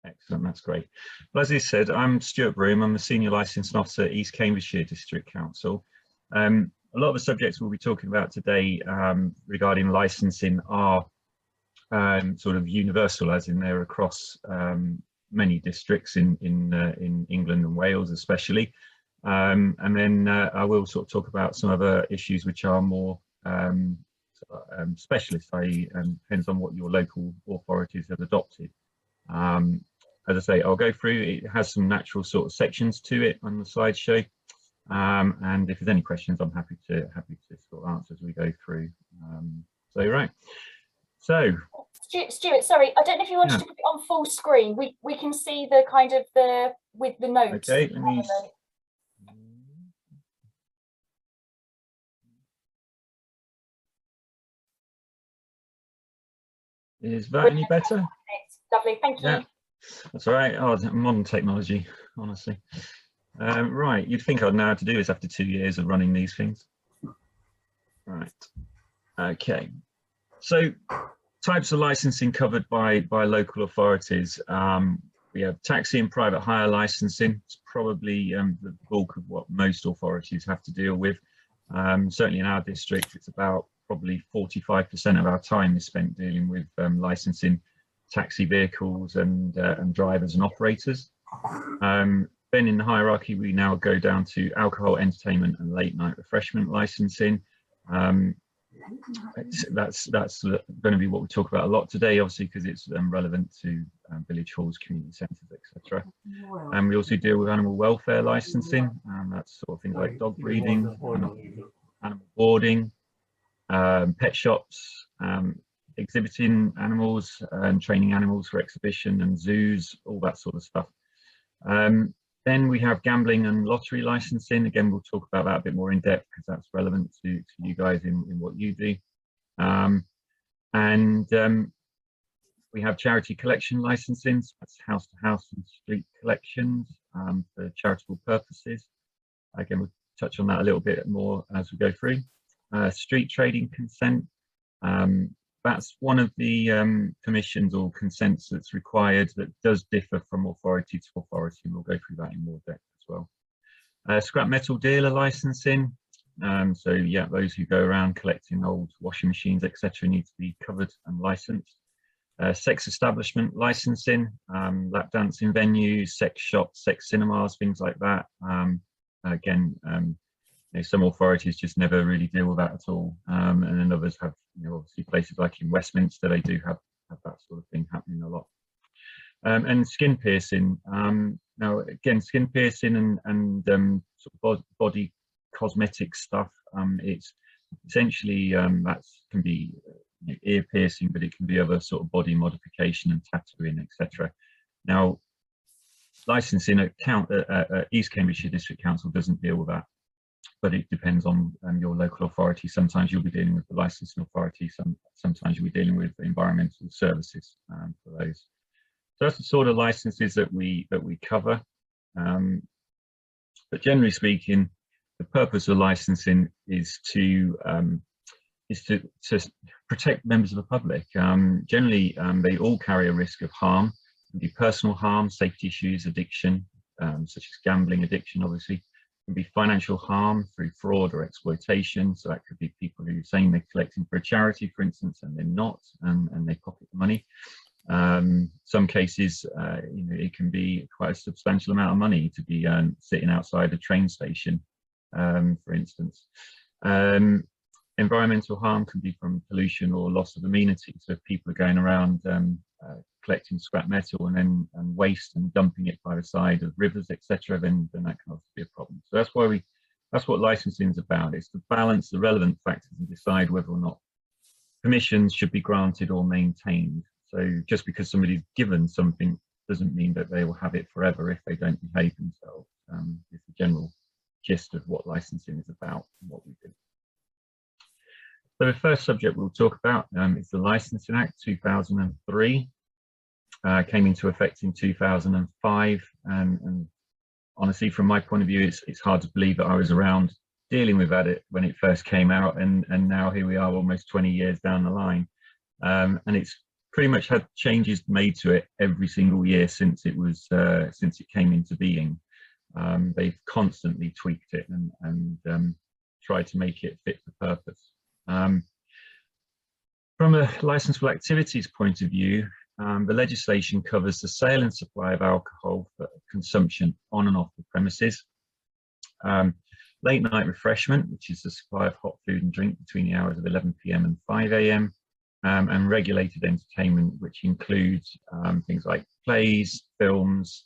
Excellent, that's great. Well, as I said, I'm Stuart Broom. I'm the Senior Licensing Officer at East Cambridgeshire District Council. A lot of the subjects we'll be talking about today regarding licensing are sort of universal, as in they're across many districts in England and Wales especially. And then I will sort of talk about some other issues which are more specialist, i.e. depends on what your local authorities have adopted. As I say, I'll go through, it has some natural sort of sections to it on the slideshow. And if there's any questions, I'm happy to sort of answer as we go through. So right, so Stuart, sorry, I don't know if you wanted to put it on full screen. We can see the kind of with the notes. Okay, let me. Is that any better? Lovely, thank you. Yeah, that's all right. Oh, modern technology, honestly. Right, you'd think I'd know how to do this after 2 years of running these things. Right, okay. So types of licensing covered by local authorities. We have taxi and private hire licensing. It's probably the bulk of what most authorities have to deal with. Certainly in our district, it's about probably 45% of our time is spent dealing with licensing taxi vehicles and drivers and operators. Then in the hierarchy, we now go down to alcohol, entertainment and late night refreshment licensing. That's going to be what we talk about a lot today, obviously, because it's relevant to village halls, community centres, etc. And we also deal with animal welfare licensing, and that's sort of things like dog breeding, animal boarding, pet shops, exhibiting animals and training animals for exhibition and zoos, all that sort of stuff. Then we have gambling and lottery licensing. Again, we'll talk about that a bit more in depth because that's relevant to you guys in what you do. We have charity collection licensing. So that's house to house and street collections for charitable purposes. Again, we'll touch on that a little bit more as we go through. Street trading consent. That's one of the permissions or consents that's required that does differ from authority to authority, and we'll go through that in more depth as well. Scrap metal dealer licensing. So yeah, those who go around collecting old washing machines, etc., need to be covered and licensed. Sex establishment licensing, lap dancing venues, sex shops, sex cinemas, things like that. Again, you know, some authorities just never really deal with that at all, and then others have, you know, obviously places like in Westminster, they do have that sort of thing happening a lot. And skin piercing. Now, again, skin piercing and sort of body cosmetic stuff. It's essentially that can be ear piercing, but it can be other sort of body modification and tattooing, etc. Now, licensing at East Cambridgeshire District Council doesn't deal with that, but it depends on your local authority. Sometimes you'll be dealing with the licensing authority, sometimes you'll be dealing with environmental services for those. So that's the sort of licenses that we cover. But generally speaking, the purpose of licensing is to protect members of the public. Generally, they all carry a risk of harm. It can be personal harm, safety issues, addiction, such as gambling addiction, obviously. Can be financial harm through fraud or exploitation. So that could be people who are saying they're collecting for a charity, for instance, and they're not, and they pocket the money. Some cases, you know, it can be quite a substantial amount of money to be sitting outside a train station, for instance. Environmental harm can be from pollution or loss of amenity. So if people are going around collecting scrap metal and waste and dumping it by the side of rivers, etc., then that can also be a problem. So that's what licensing is about. It's to balance the relevant factors and decide whether or not permissions should be granted or maintained. So just because somebody's given something doesn't mean that they will have it forever if they don't behave themselves. It's the general gist of what licensing is about and what we do. So the first subject we'll talk about is the Licensing Act 2003. Came into effect in 2005, and honestly, from my point of view, it's hard to believe that I was around dealing with it when it first came out, and now here we are almost 20 years down the line. And it's pretty much had changes made to it every single year since it was since it came into being. They've constantly tweaked it and tried to make it fit for purpose. From a licensable activities point of view, the legislation covers the sale and supply of alcohol for consumption on and off the premises. Late night refreshment, which is the supply of hot food and drink between the hours of 11 p.m. and 5 a.m. And regulated entertainment, which includes things like plays, films,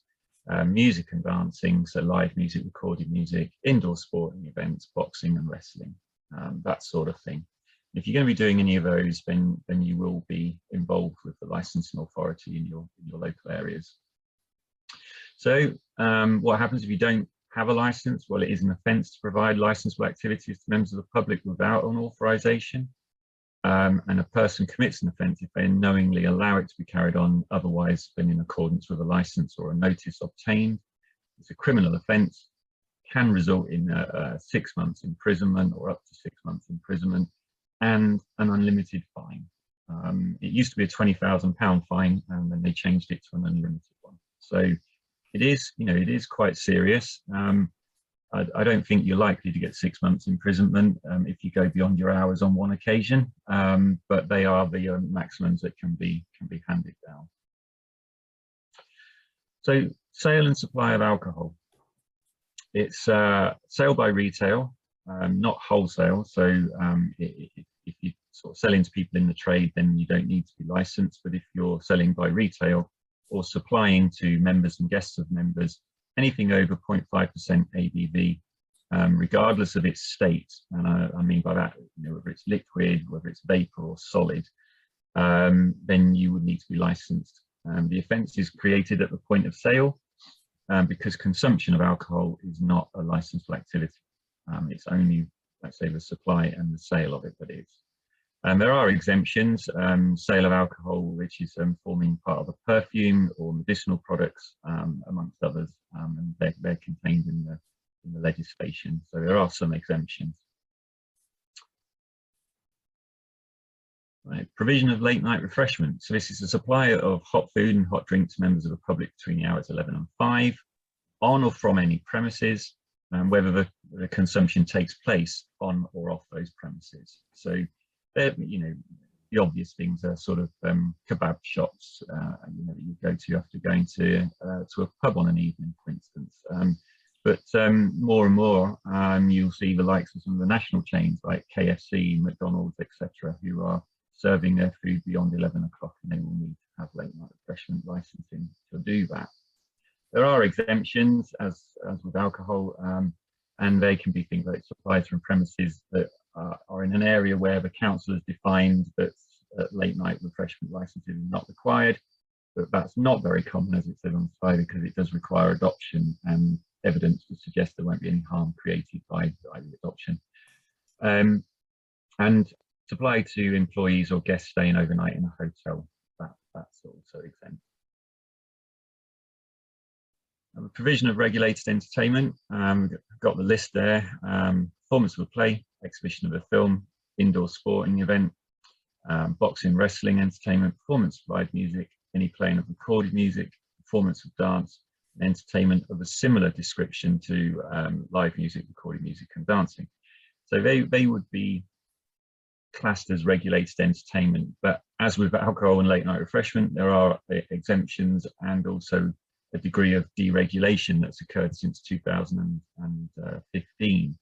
music and dancing, so live music, recorded music, indoor sporting events, boxing and wrestling, that sort of thing. If you're going to be doing any of those, then you will be involved with the licensing authority in your local areas. So what happens if you don't have a license? Well, it is an offence to provide licensable activities to members of the public without an authorisation. And a person commits an offence if they knowingly allow it to be carried on otherwise than in accordance with a licence or a notice obtained. It's a criminal offence, can result in 6 months imprisonment or up to 6 months imprisonment and an unlimited fine. It used to be a £20,000 fine, and then they changed it to an unlimited one. So it is, it is quite serious. I don't think you're likely to get 6 months imprisonment if you go beyond your hours on one occasion, but they are the maximums that can be handed down. So sale and supply of alcohol. It's sale by retail, not wholesale. So if you sort of selling to people in the trade, then you don't need to be licensed. But if you're selling by retail or supplying to members and guests of members, anything over 0.5% ABV, regardless of its state, and I mean by that, whether it's liquid, whether it's vapor or solid, then you would need to be licensed. The offence is created at the point of sale because consumption of alcohol is not a licensable activity. It's only, let's say, the supply and the sale of it that is. There are exemptions, sale of alcohol, which is forming part of a perfume or medicinal products, amongst others, and they're contained in the legislation. So there are some exemptions. Right. Provision of late night refreshment. So this is the supply of hot food and hot drink to members of the public between the hours 11 and 5, on or from any premises, whether the consumption takes place on or off those premises. So the obvious things are sort of kebab shops, that you go to after going to a pub on an evening, for instance. But more and more, you'll see the likes of some of the national chains like KFC, McDonald's, etc., who are serving their food beyond 11 o'clock, and they will need to have late night refreshment licensing to do that. There are exemptions, as with alcohol, and they can be things like supplies from premises that are in an area where the council has defined that late night refreshment licensing is not required, but that's not very common, as it says on the slide, because it does require adoption and evidence to suggest there won't be any harm created by the adoption. And supply to employees or guests staying overnight in a hotel, that's also exempt. The provision of regulated entertainment, we've got the list there. Performance of a play, exhibition of a film, indoor sporting event, boxing, wrestling, entertainment, performance of live music, any playing of recorded music, performance of dance, and entertainment of a similar description to live music, recorded music and dancing. So they would be classed as regulated entertainment, but as with alcohol and late night refreshment, there are exemptions and also a degree of deregulation that's occurred since 2015.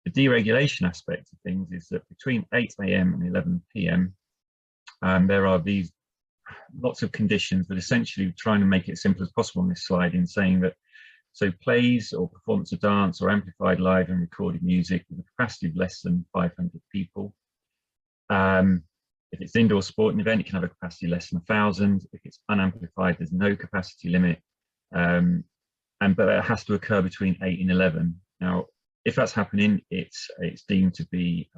The deregulation aspect of things is that between 8 AM and 11 PM, there are these lots of conditions that essentially trying to make it as simple as possible on this slide in saying that, so plays or performance of dance or amplified live and recorded music with a capacity of less than 500 people. If it's an indoor sporting event, it can have a capacity less than 1,000. If it's unamplified, there's no capacity limit, but it has to occur between 8 and 11. Now, if that's happening, it's deemed to be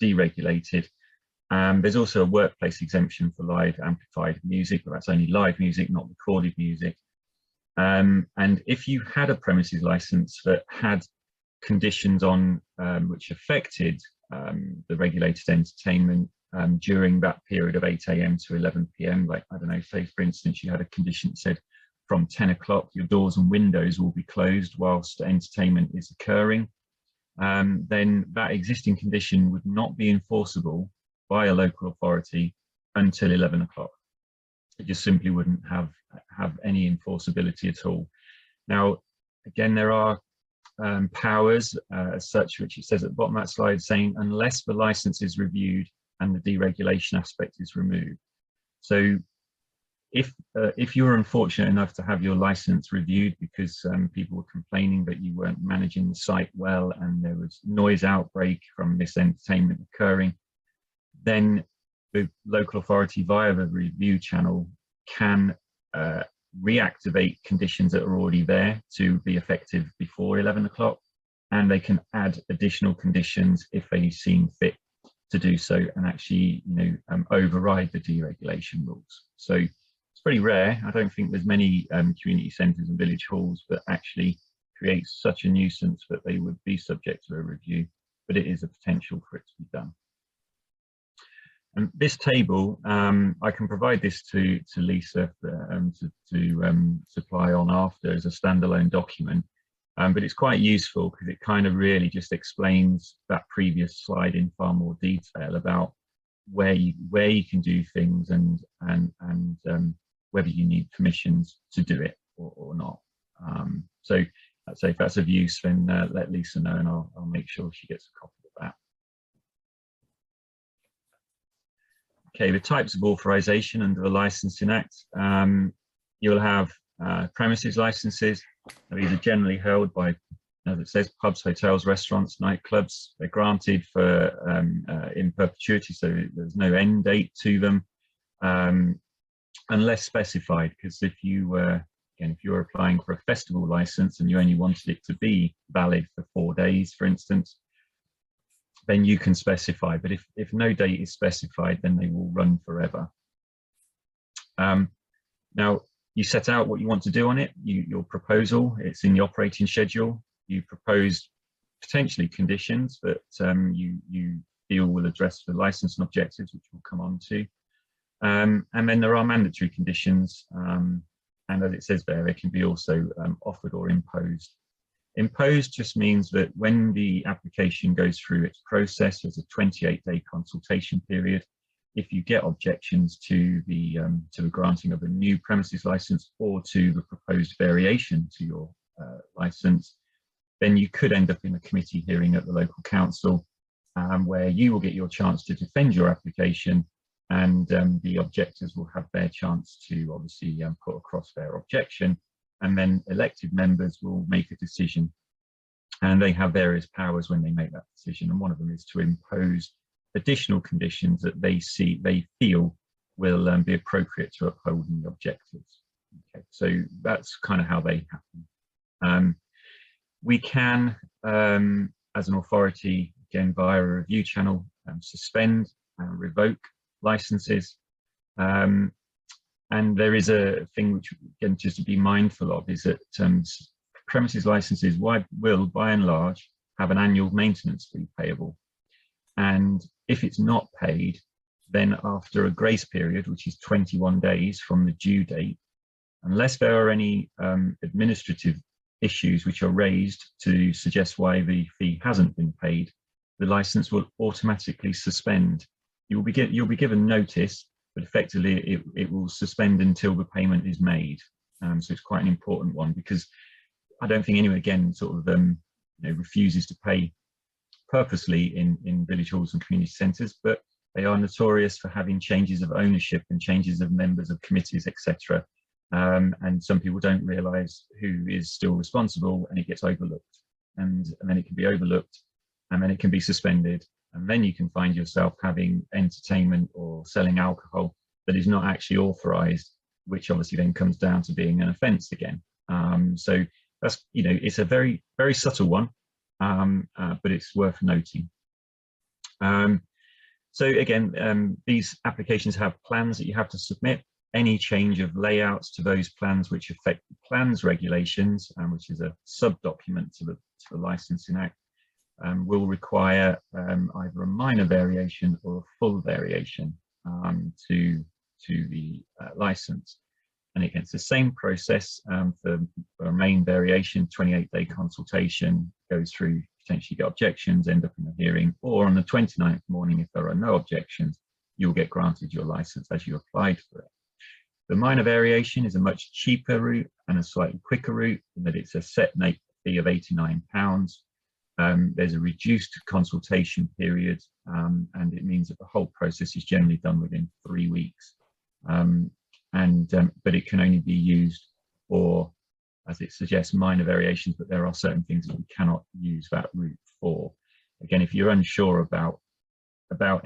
deregulated. There's also a workplace exemption for live amplified music, but that's only live music, not recorded music. And if you had a premises license that had conditions on which affected the regulated entertainment, during that period of 8 AM to 11 PM. Like, I don't know, say for instance, you had a condition that said from 10 o'clock, your doors and windows will be closed whilst entertainment is occurring. Then that existing condition would not be enforceable by a local authority until 11 o'clock. It just simply wouldn't have any enforceability at all. Now, again, there are powers as such, which it says at the bottom of that slide, saying unless the license is reviewed and the deregulation aspect is removed. So if you were unfortunate enough to have your license reviewed because people were complaining that you weren't managing the site well and there was noise outbreak from this entertainment occurring, then the local authority via the review channel can reactivate conditions that are already there to be effective before 11 o'clock, and they can add additional conditions if they seem fit to do so, and actually, override the deregulation rules. So it's pretty rare. I don't think there's many community centres and village halls that actually create such a nuisance that they would be subject to a review, but it is a potential for it to be done. And this table, I can provide this to Lisa to supply on after as a standalone document, but it's quite useful because it kind of really just explains that previous slide in far more detail about where you can do things and whether you need permissions to do it or not. So I'd say if that's of use, then let Lisa know, and I'll make sure she gets a copy of that. Okay, the types of authorization under the Licensing Act. You'll have premises licenses. These are generally held by, as it says, pubs, hotels, restaurants, nightclubs. They're granted for in perpetuity, so there's no end date to them, unless specified. Because if you were applying for a festival license and you only wanted it to be valid for 4 days, for instance, then you can specify. But if no date is specified, then they will run forever. Now, you set out what you want to do on it, your proposal, it's in the operating schedule. You propose potentially conditions that you feel will address the licensing objectives, which we'll come on to. And then there are mandatory conditions, and as it says there, they can be also offered or imposed. Imposed just means that when the application goes through its process, there's a 28-day consultation period. If you get objections to the granting of a new premises license or to the proposed variation to your license, then you could end up in a committee hearing at the local council, where you will get your chance to defend your application, and the objectors will have their chance to obviously put across their objection, and then elected members will make a decision, and they have various powers when they make that decision, and one of them is to impose additional conditions that they feel will be appropriate to upholding the objectives. Okay, so that's kind of how they happen. We can, as an authority, again via a review channel, suspend and revoke licenses. And there is a thing which, again, just to be mindful of, is that premises licenses will, by and large, have an annual maintenance fee payable. And if it's not paid, then after a grace period, which is 21 days from the due date, unless there are any administrative issues which are raised to suggest why the fee hasn't been paid, the license will automatically suspend. You'll be given notice, but effectively it will suspend until the payment is made. So it's quite an important one, because I don't think anyone, again, sort of refuses to pay purposely in village halls and community centres, but they are notorious for having changes of ownership and changes of members of committees, etc. And some people don't realise who is still responsible, and it gets overlooked, and then it can be overlooked, and then it can be suspended, and then you can find yourself having entertainment or selling alcohol that is not actually authorised, which obviously then comes down to being an offence again. So that's, it's a very, very subtle one, but it's worth noting. So again, these applications have plans that you have to submit. Any change of layouts to those plans which affect the plans regulations, which is a sub-document to the Licensing Act, will require either a minor variation or a full variation to the license. And again, it's the same process for a main variation, 28-day consultation, goes through, potentially get objections, end up in a hearing, or on the 29th morning, if there are no objections, you'll get granted your license as you applied for it. The minor variation is a much cheaper route and a slightly quicker route in that it's a set fee of £89. There's a reduced consultation period, and it means that the whole process is generally done within 3 weeks. But it can only be used for, as it suggests, minor variations, but there are certain things that we cannot use that route for. Again, if you're unsure about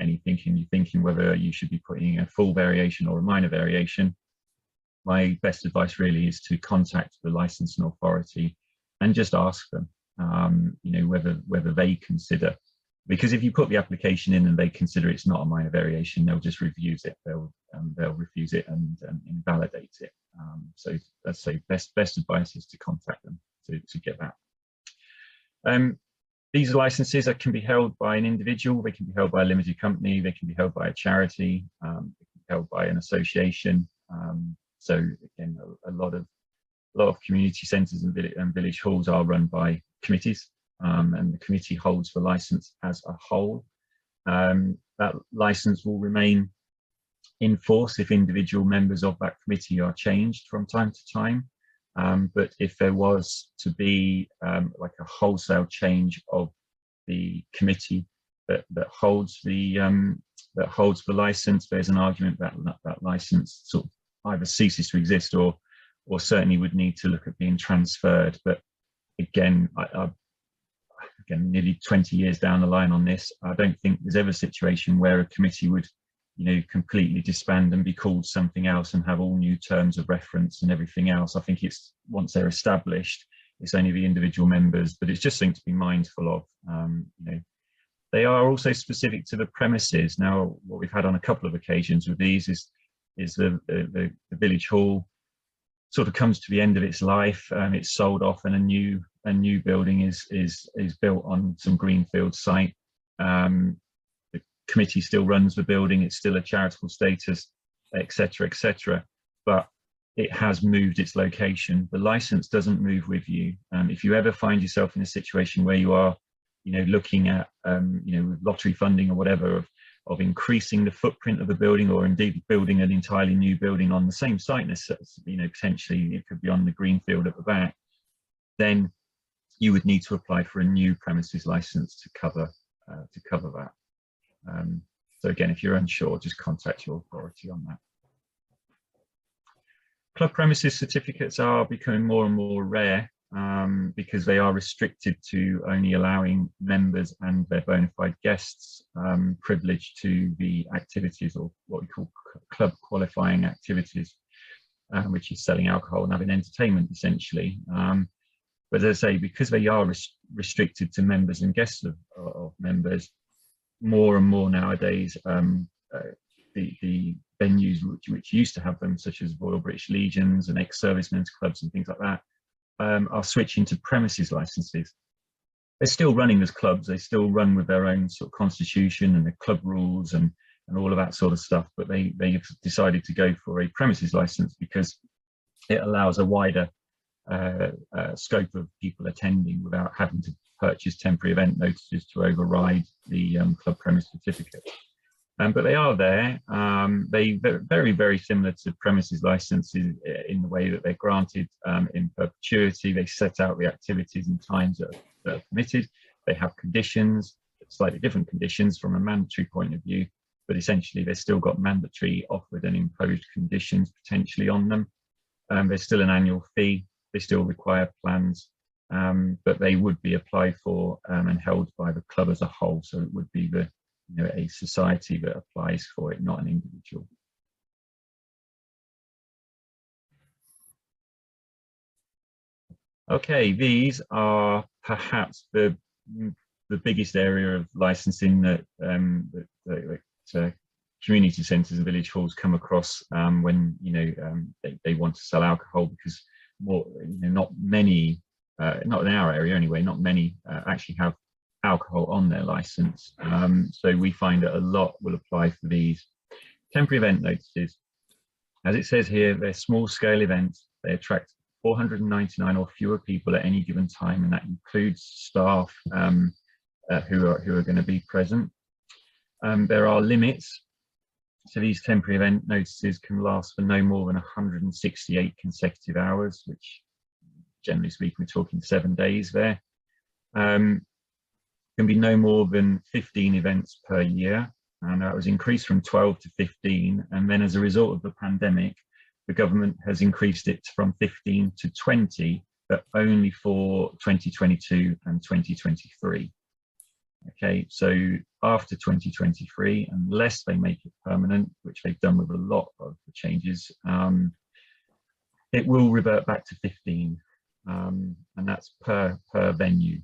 anything and you're thinking whether you should be putting a full variation or a minor variation, my best advice really is to contact the licensing authority and just ask them, you know, whether they consider, because if you put the application in and they consider it's not a minor variation, they'll just refuse it. They'll refuse it and invalidate it. So let's say best advice is to contact them to get that. These licenses can be held by an individual, they can be held by a limited company, they can be held by a charity, they can be held by an association. So again, a lot of community centres and village halls are run by committees, and the committee holds the licence as a whole. That licence will remain in force if individual members of that committee are changed from time to time. But if there was to be like a wholesale change of the committee that holds the license, there's an argument that that license sort of either ceases to exist or certainly would need to look at being transferred. But again, again, nearly 20 years down the line on this, I don't think there's ever a situation where a committee would, you know, completely disband and be called something else and have all new terms of reference and everything else. I think it's, once they're established, it's only the individual members, but it's just something to be mindful of. You know, they are also specific to the premises. Now, what we've had on a couple of occasions with these is the village hall sort of comes to the end of its life. It's sold off, and a new building is built on some greenfield site. The committee still runs the building, it's still a charitable status, etc., etc. But it has moved its location. The license doesn't move with you. If you ever find yourself in a situation where you are, you know, looking at, you know, with lottery funding or whatever, of increasing the footprint of the building, or indeed building an entirely new building on the same site, you know, potentially it could be on the greenfield at the back, then you would need to apply for a new premises license to cover that. So again, if you're unsure, just contact your authority on that. Club premises certificates are becoming more and more rare because they are restricted to only allowing members and their bona fide guests privileged to the activities, or what we call club qualifying activities, which is selling alcohol and having entertainment essentially. But as I say, because they are restricted to members and guests of members, more and more nowadays, the venues which used to have them, such as Royal British Legions and ex-servicemen's clubs and things like that, are switching to premises licenses. They're still running as clubs, they still run with their own sort of constitution and the club rules and all of that sort of stuff, but they've decided to go for a premises license because it allows a wider scope of people attending without having to purchase temporary event notices to override the club premise certificate. But they are there. They're very, very similar to premises licenses in the way that they're granted in perpetuity. They set out the activities and times that are permitted. They have conditions, slightly different conditions from a mandatory point of view, but essentially they've still got mandatory offered and imposed conditions potentially on them. There's still an annual fee. They still require plans, but they would be applied for and held by the club as a whole. So it would be the, you know, a society that applies for it, not an individual. Okay, these are perhaps the biggest area of licensing that, community centres and village halls come across when, you know, they want to sell alcohol, because more, you know, not many, not in our area anyway, not many actually have alcohol on their license. So we find that a lot will apply for these temporary event notices. As it says here, they're small scale events. They attract 499 or fewer people at any given time, and that includes staff who are going to be present. There are limits. So these temporary event notices can last for no more than 168 consecutive hours, which generally speaking, we're talking 7 days there. Can be no more than 15 events per year, and that was increased from 12 to 15. And then as a result of the pandemic, the government has increased it from 15 to 20, but only for 2022 and 2023. Okay, so after 2023, unless they make it permanent, which they've done with a lot of the changes, it will revert back to 15, and that's per venue.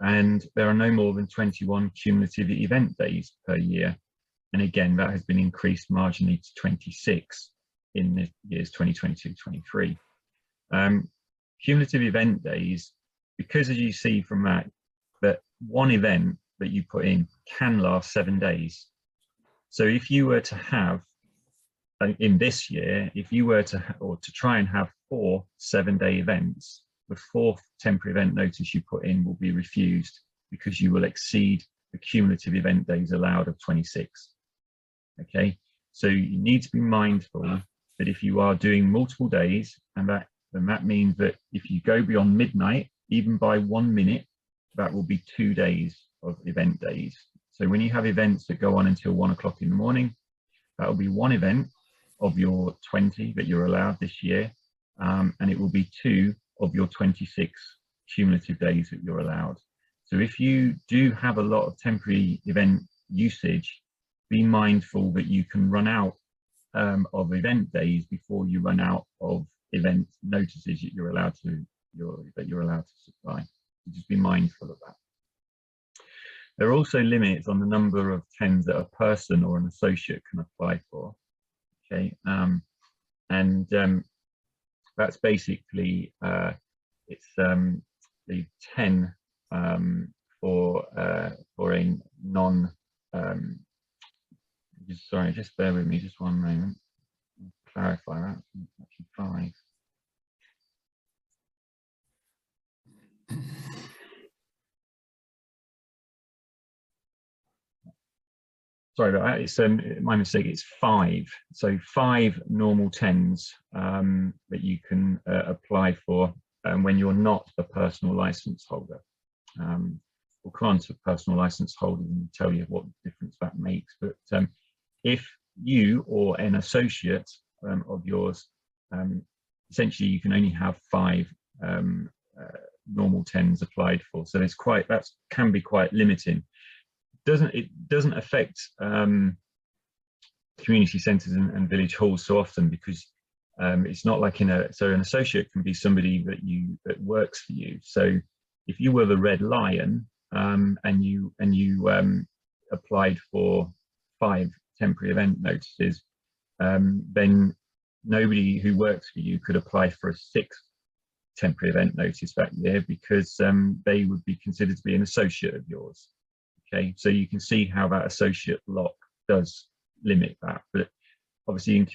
And there are no more than 21 cumulative event days per year. And again, that has been increased marginally to 26 in the years 2022-23. Cumulative event days, because as you see from that one event that you put in can last 7 days. So if you were to have, in this year, if you were to, or to try and have 4 7-day events, the 4th temporary event notice you put in will be refused because you will exceed the cumulative event days allowed of 26. Okay, so you need to be mindful that if you are doing multiple days, and that means that if you go beyond midnight, even by 1 minute, that will be 2 days of event days. So when you have events that go on until 1 o'clock in the morning, that will be 1 event of your 20 that you're allowed this year, and it will be 2 of your 26 cumulative days that you're allowed. So if you do have a lot of temporary event usage, be mindful that you can run out of event days before you run out of event notices that you're allowed to supply. So just be mindful of that. There are also limits on the number of TENs that a person or an associate can apply for. Okay, that's basically it's the 10 for a non. Sorry, just bear with me just 1 moment. I'll clarify that. It's actually 5. Sorry about that, it's my mistake, it's 5. So 5 normal 10s that you can apply for when you're not a personal license holder. We'll come on to personal license holders and tell you what difference that makes. But if you or an associate of yours, essentially you can only have 5 normal 10s applied for. So it's that can be quite limiting. It doesn't affect community centres and village halls so often, because it's not like so an associate can be somebody that works for you. So if you were the Red Lion and you applied for 5 temporary event notices, then nobody who works for you could apply for a 6th temporary event notice that year, because they would be considered to be an associate of yours. Okay, so you can see how that associate lock does limit that, but obviously in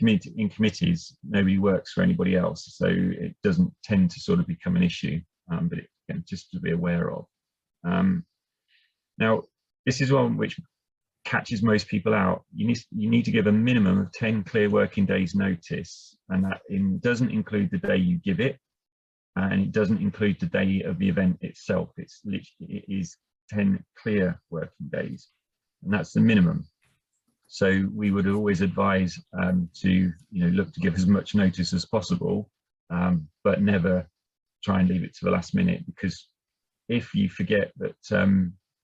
committees nobody works for anybody else, so it doesn't tend to sort of become an issue, but just to be aware of. Now this is one which catches most people out. You need to give a minimum of 10 clear working days notice, and that doesn't include the day you give it, and it doesn't include the day of the event itself. It is 10 clear working days, and that's the minimum. So we would always advise to look to give as much notice as possible, but never try and leave it to the last minute, because if you forget that,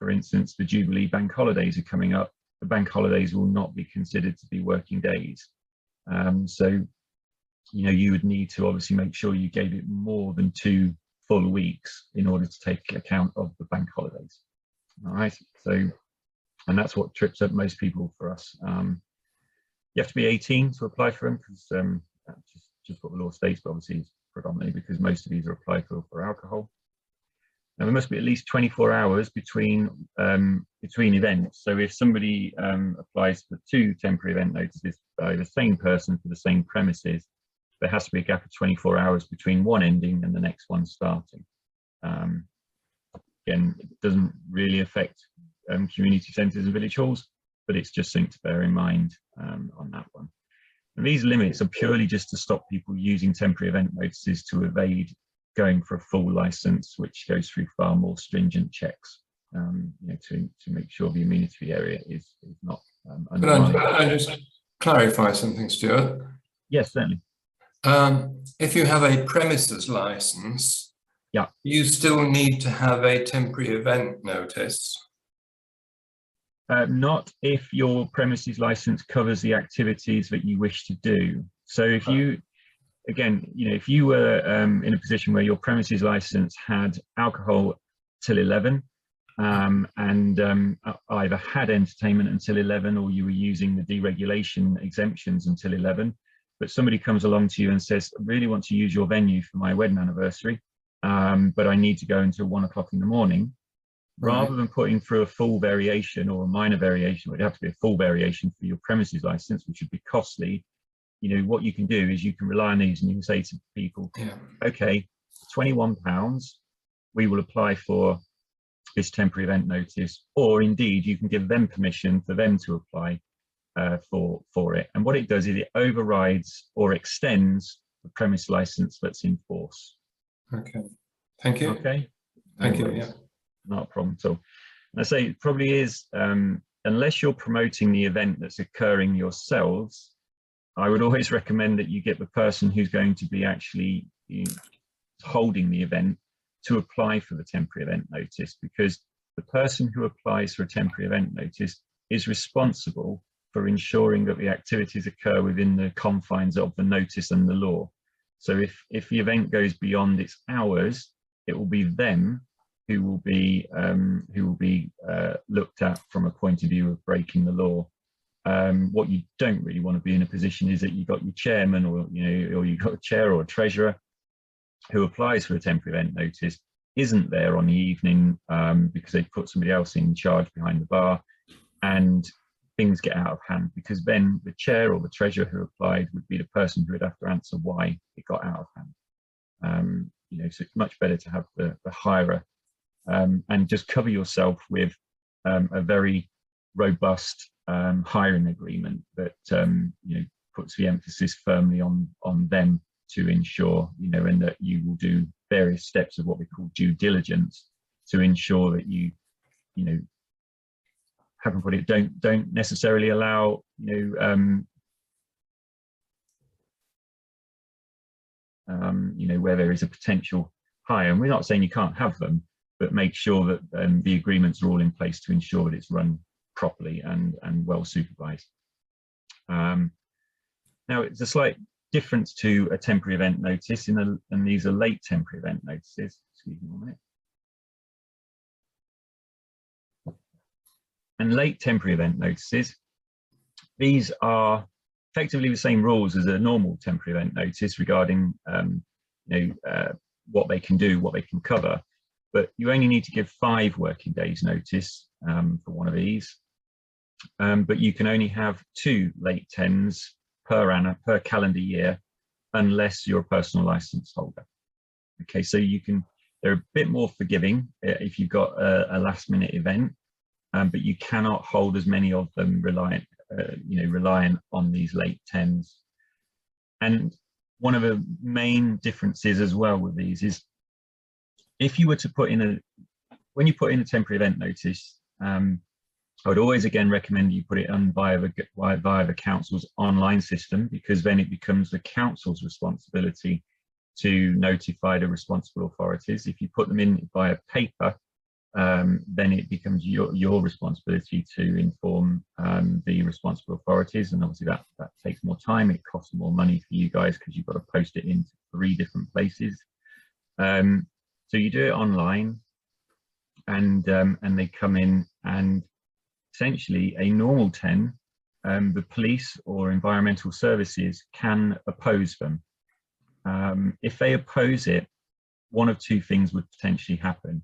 for instance, the Jubilee bank holidays are coming up, the bank holidays will not be considered to be working days. So you would need to obviously make sure you gave it more than 2 full weeks in order to take account of the bank holidays. All right, so, and that's what trips up most people for us. You have to be 18 to apply for them, because that's just what the law states, but obviously it's predominantly because most of these are applied for alcohol. Now, there must be at least 24 hours between events. So if somebody applies for 2 temporary event notices by the same person for the same premises, there has to be a gap of 24 hours between one ending and the next one starting. Again, it doesn't really affect community centres and village halls, but it's just something to bear in mind on that one. And these limits are purely just to stop people using temporary event notices to evade going for a full license, which goes through far more stringent checks, you know, to make sure the amenity area is not undermined. Could I just clarify something, Stuart? Yes, certainly. If you have a premises license, yeah, you still need to have a temporary event notice. Not if your premises license covers the activities that you wish to do. So if you, again, you know, if you were in a position where your premises license had alcohol till 11 and either had entertainment until 11 or you were using the deregulation exemptions until 11, but somebody comes along to you and says, I really want to use your venue for my wedding anniversary, but I need to go until 1 o'clock in the morning. Rather than putting through a full variation or a minor variation, it would have to be a full variation for your premises license, which would be costly. You know, what you can do is you can rely on these and you can say to people, okay, £21, we will apply for this temporary event notice, or indeed you can give them permission for them to apply for it. And what it does is it overrides or extends the premise license that's in force. Okay, thank you. Okay, thank you. Yeah, not a problem at all. And I say it probably is, unless you're promoting the event that's occurring yourselves, I would always recommend that you get the person who's going to be actually holding the event to apply for the temporary event notice, because the person who applies for a temporary event notice is responsible for ensuring that the activities occur within the confines of the notice and the law. So if the event goes beyond its hours, it will be them who will be looked at from a point of view of breaking the law. What you don't really want to be in a position is that you've got your chairman, or you've got a chair or a treasurer who applies for a temporary event notice, isn't there on the evening because they put somebody else in charge behind the bar, and things get out of hand, because then the chair or the treasurer who applied would be the person who would have to answer why it got out of hand. You know, so it's much better to have the hirer and just cover yourself with a very robust hiring agreement that you know, puts the emphasis firmly on them to ensure, you know, and that you will do various steps of what we call due diligence to ensure that you know, haven't put it, don't necessarily allow, you know, where there is a potential hire. And we're not saying you can't have them, but make sure that the agreements are all in place to ensure that it's run properly and well supervised. Now, it's a slight difference to a temporary event notice, and these are late temporary event notices. Excuse me 1 minute. And late temporary event notices, these are effectively the same rules as a normal temporary event notice regarding you know, what they can do, what they can cover, but you only need to give 5 working days notice for one of these, but you can only have 2 late 10s per annum, per calendar year, unless you're a personal license holder. Okay, so they're a bit more forgiving if you've got a last minute event, but you cannot hold as many of them reliant on these late 10s. And one of the main differences as well with these is, if you were to put in when you put in a temporary event notice, I would always again recommend you put it on via the council's online system, because then it becomes the council's responsibility to notify the responsible authorities. If you put them in via paper, then it becomes your responsibility to inform the responsible authorities, and obviously that takes more time. It costs more money for you guys because you've got to post it into 3 different places. So you do it online, and they come in, and essentially a normal 10, the police or environmental services can oppose them. If they oppose it, one of 2 things would potentially happen.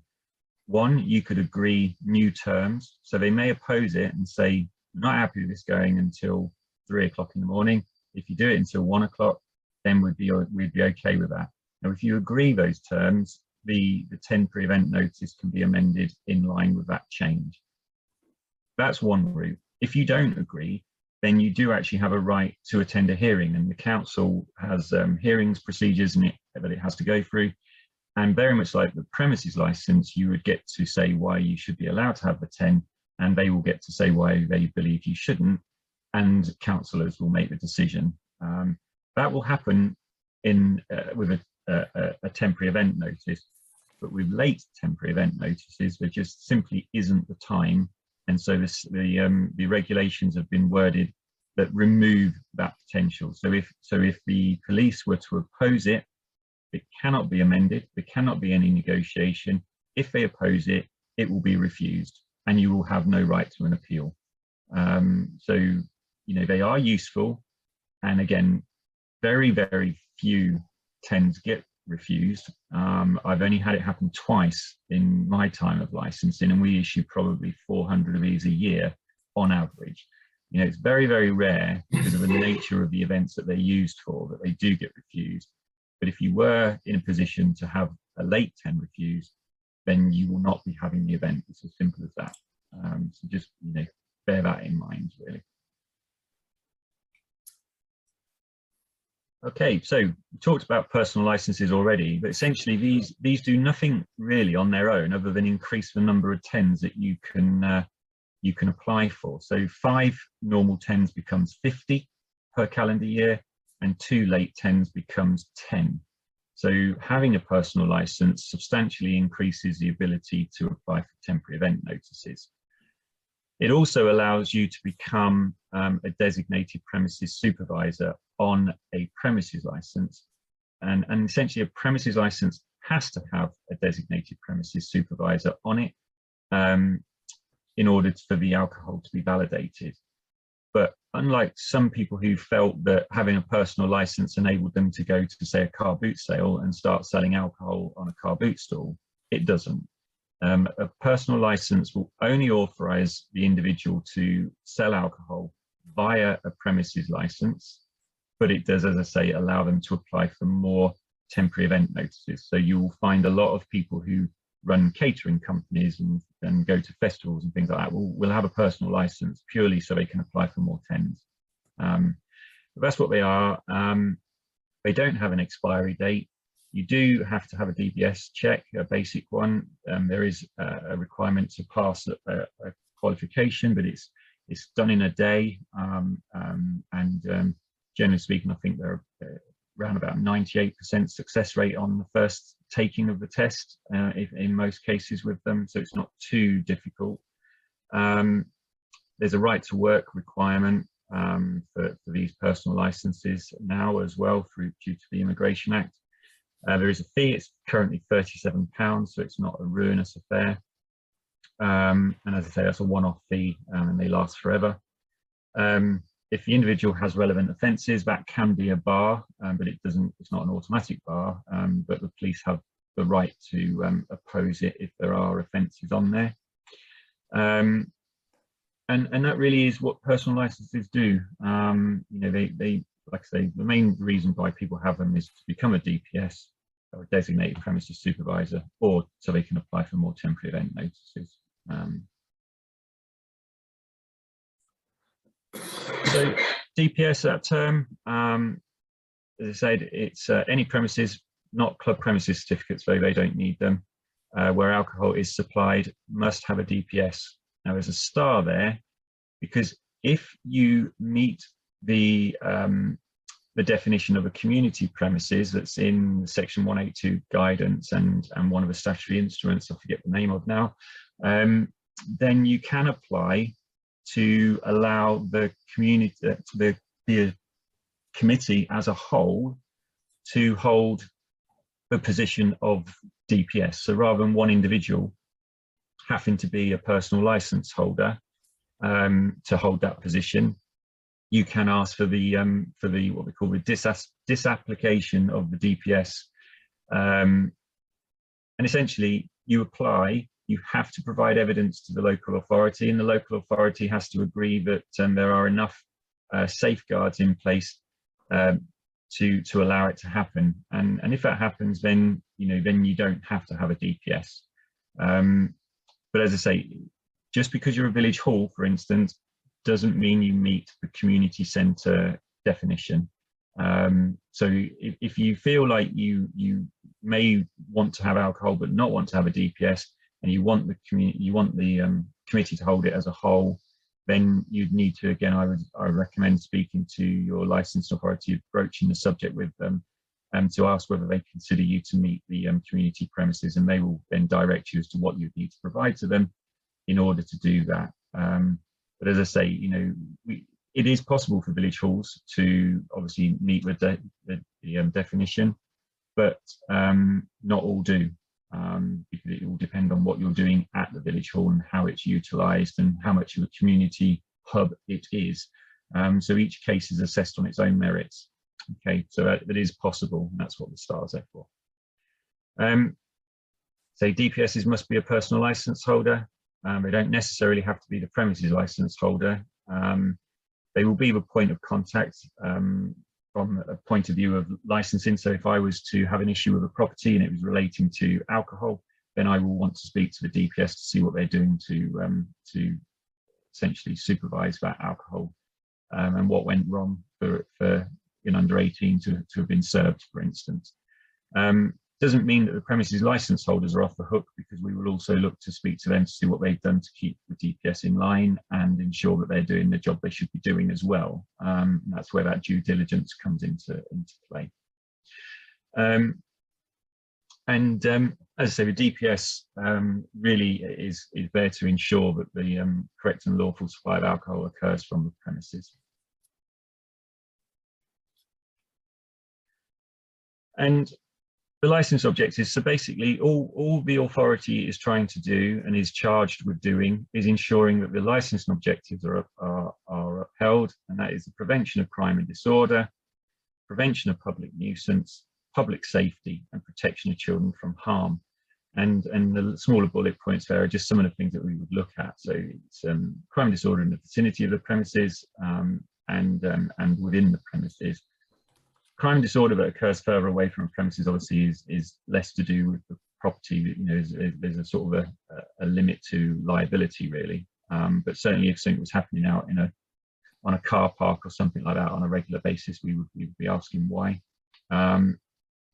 one, you could agree new terms. So they may oppose it and say, not happy with this going until 3 o'clock in the morning. If you do it until 1 o'clock, then we'd be okay with that. Now, if you agree those terms, the temporary event notice can be amended in line with that change. That's one route. If you don't agree, then you do actually have a right to attend a hearing, and the council has hearings procedures that it has to go through. And very much like the premises license, you would get to say why you should be allowed to have the 10, and they will get to say why they believe you shouldn't, and councillors will make the decision. That will happen with a temporary event notice, but with late temporary event notices, there just simply isn't the time. And so the regulations have been worded that remove that potential. So if the police were to oppose it, it cannot be amended. There cannot be any negotiation. If they oppose it, it will be refused, and you will have no right to an appeal. So, you know, they are useful, and again, very, very few tend to get refused. I've only had it happen twice in my time of licensing, and we issue probably 400 of these a year on average. You know, it's very, very rare because of the nature of the events that they're used for that they do get refused. But if you were in a position to have a late 10 refused, then you will not be having the event. It's as simple as that. So just, you know, bear that in mind, really. Okay, so we talked about personal licenses already, but essentially these do nothing really on their own other than increase the number of 10s that you can apply for. So 5 normal 10s becomes 50 per calendar year, and 2 late 10s becomes 10. So having a personal license substantially increases the ability to apply for temporary event notices. It also allows you to become a designated premises supervisor on a premises license. And essentially a premises license has to have a designated premises supervisor on it in order for the alcohol to be validated. But unlike some people who felt that having a personal license enabled them to go to, say, a car boot sale and start selling alcohol on a car boot stall, it doesn't. A personal license will only authorize the individual to sell alcohol via a premises license, but it does, as I say, allow them to apply for more temporary event notices. So you will find a lot of people who run catering companies and go to festivals and things like that will have a personal license purely so they can apply for more 10s. But that's what they are. They don't have an expiry date. You do have to have a DBS check, a basic one. There is a requirement to pass a qualification, but it's done in a day. Generally speaking, I think there are around about 98% success rate on the first taking of the test in most cases with them, so it's not too difficult. There's a right to work requirement for these personal licenses now as well due to the Immigration Act. There is a fee. It's currently £37, so it's not a ruinous affair. And as I say, that's a one-off fee, and they last forever. If the individual has relevant offences, that can be a bar, but it's not an automatic bar, but the police have the right to oppose it if there are offences on there. And that really is what personal licenses do. You know, they like I say, the main reason why people have them is to become a DPS or a designated premises supervisor, or so they can apply for more temporary event notices. So DPS, that term, as I said, it's any premises, not club premises certificates, though they don't need them, where alcohol is supplied, must have a DPS. Now there's a star there, because if you meet the definition of a community premises that's in section 182 guidance and one of the statutory instruments, I forget the name of now, then you can apply to allow the community, the committee as a whole, to hold the position of DPS. So rather than one individual having to be a personal license holder to hold that position, you can ask for the what we call the disapplication of the DPS, and essentially you apply you have to provide evidence to the local authority, and the local authority has to agree that there are enough safeguards in place to allow it to happen. And if that happens, then then you don't have to have a DPS. But as I say, just because you're a village hall, for instance, doesn't mean you meet the community centre definition. So if you feel like you may want to have alcohol but not want to have a DPS, and you want the committee to hold it as a whole, then you'd need to, again, I would recommend speaking to your licensed authority, broaching the subject with them, to ask whether they consider you to meet the community premises, and they will then direct you as to what you need to provide to them in order to do that. But as I say, it is possible for village halls to obviously meet with the definition, but not all do, because it will depend on what you're doing at the village hall and how it's utilised and how much of a community hub it is. So each case is assessed on its own merits. Okay, so that is possible, and that's what the star is there for. So DPSs must be a personal licence holder. They don't necessarily have to be the premises licence holder. They will be the point of contact from a point of view of licensing. So if I was to have an issue with a property and it was relating to alcohol, then I will want to speak to the DPS to see what they're doing to essentially supervise that alcohol, and what went wrong for an under 18 to have been served, for instance. Doesn't mean that the premises license holders are off the hook, because we will also look to speak to them to see what they've done to keep the DPS in line and ensure that they're doing the job they should be doing as well. That's where that due diligence comes into play. As I say, the DPS really is there to ensure that the correct and lawful supply of alcohol occurs from the premises. And the license objectives, so basically all the authority is trying to do and is charged with doing is ensuring that the licensing objectives are upheld, and that is the prevention of crime and disorder, prevention of public nuisance, public safety, and protection of children from harm. And the smaller bullet points there are just some of the things that we would look at. So it's crime and disorder in the vicinity of the premises, and within the premises. Crime and disorder that occurs further away from a premises obviously is less to do with the property. There's a sort of a limit to liability, really. But certainly if something was happening out on a car park or something like that on a regular basis, we would be asking why.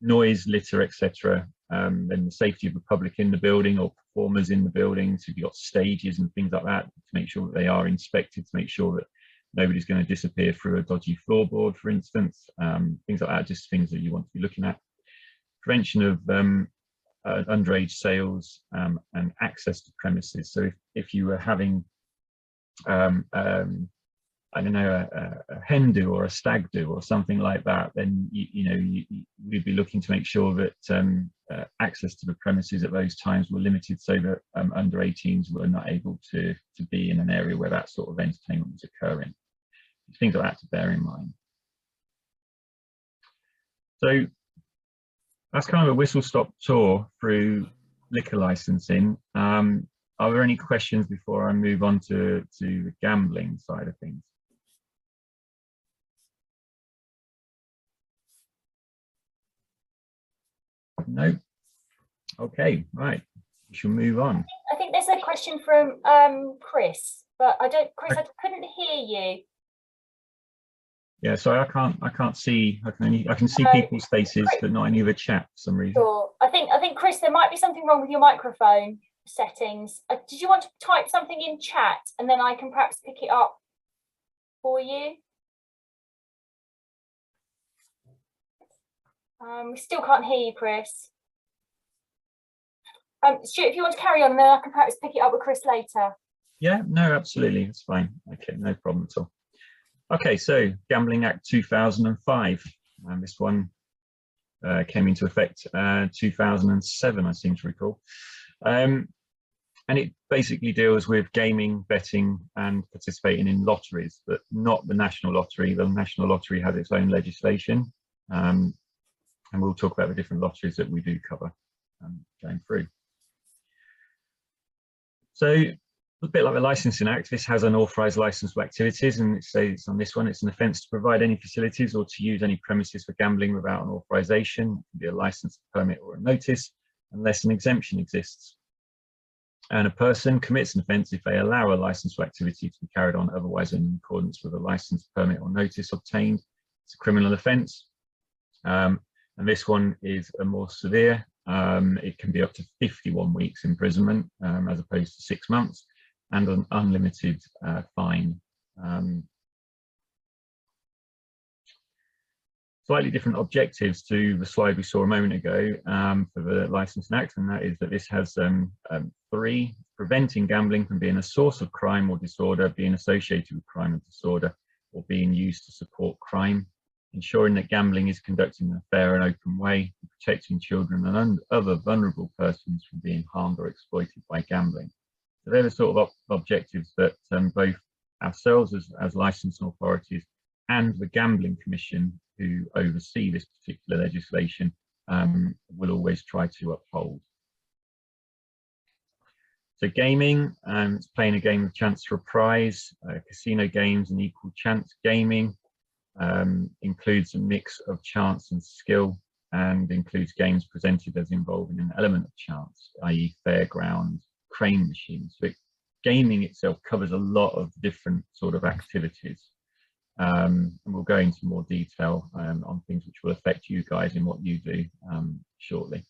Noise, litter, etc. Then the safety of the public in the building or performers in the building. So you've got stages and things like that to make sure that they are inspected, to make sure that nobody's going to disappear through a dodgy floorboard, for instance. Things like that, just things that you want to be looking at. Prevention of underage sales and access to premises. So if you were having, I don't know, a hen do or a stag do or something like that, then we'd be looking to make sure that access to the premises at those times were limited, so that under 18s were not able to be in an area where that sort of entertainment was occurring. Things like that to bear in mind. So that's kind of a whistle-stop tour through liquor licensing. Are there any questions before I move on to the gambling side of things? No? Okay, right. We shall move on. I think there's a question from Chris, but Chris, I couldn't hear you. Yeah, so I can't see. I can see people's faces, but not any of the chat for some reason. Sure. I think Chris, there might be something wrong with your microphone settings. Did you want to type something in chat, and then I can perhaps pick it up for you? We still can't hear you, Chris. Stuart, if you want to carry on, then I can perhaps pick it up with Chris later. Yeah, no, absolutely, it's fine. Okay, no problem at all. Okay, so Gambling Act 2005, and this one came into effect 2007, I seem to recall. And it basically deals with gaming, betting, and participating in lotteries, but not the National Lottery. The National Lottery has its own legislation, and we'll talk about the different lotteries that we do cover going through. So a bit like the Licensing Act, this has unauthorised licensable activities, and it says on this one, it's an offence to provide any facilities or to use any premises for gambling without an authorisation. It can be a licence, permit or a notice, unless an exemption exists. And a person commits an offence if they allow a licensable activity to be carried on otherwise in accordance with a licence, permit or notice obtained. It's a criminal offence. And this one is a more severe. It can be up to 51 weeks imprisonment as opposed to 6 months, and an unlimited fine. Slightly different objectives to the slide we saw a moment ago for the Licensing Act, and that is that this has 3: preventing gambling from being a source of crime or disorder, being associated with crime or disorder, or being used to support crime; ensuring that gambling is conducted in a fair and open way, protecting children and other vulnerable persons from being harmed or exploited by gambling. So they're the sort of objectives that both ourselves as licensing authorities and the Gambling Commission, who oversee this particular legislation, will always try to uphold. So gaming, it's playing a game of chance for a prize. Casino games and equal chance gaming includes a mix of chance and skill, and includes games presented as involving an element of chance, i.e. fairground, crane machines. So gaming itself covers a lot of different sort of activities. And we'll go into more detail on things which will affect you guys in what you do shortly.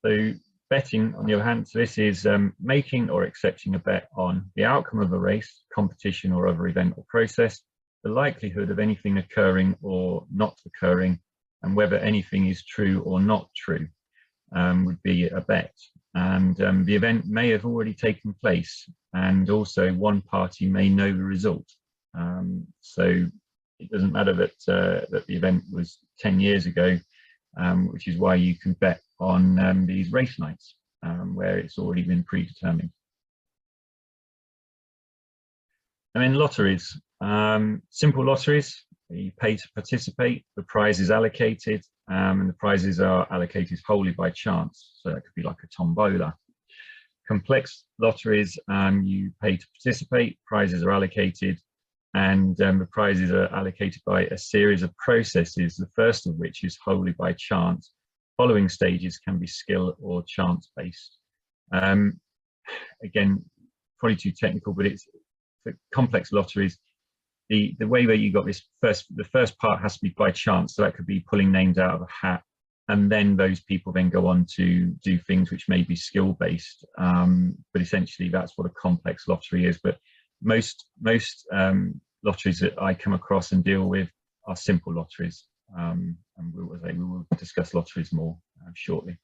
So betting, on the other hand, so this is making or accepting a bet on the outcome of a race, competition or other event or process, the likelihood of anything occurring or not occurring, and whether anything is true or not true would be a bet. And the event may have already taken place, and also one party may know the result. So it doesn't matter that that the event was 10 years ago, which is why you can bet on these race nights where it's already been predetermined. And then lotteries, simple lotteries, you pay to participate, the prize is allocated, and the prizes are allocated wholly by chance. So that could be like a tombola. Complex lotteries, you pay to participate, prizes are allocated, and the prizes are allocated by a series of processes, the first of which is wholly by chance. Following stages can be skill or chance based. Again, probably too technical, but it's for complex lotteries. The way that you got this the first part has to be by chance, so that could be pulling names out of a hat, and then those people then go on to do things which may be skill based. But essentially, that's what a complex lottery is. But most lotteries that I come across and deal with are simple lotteries, and we will discuss lotteries more shortly.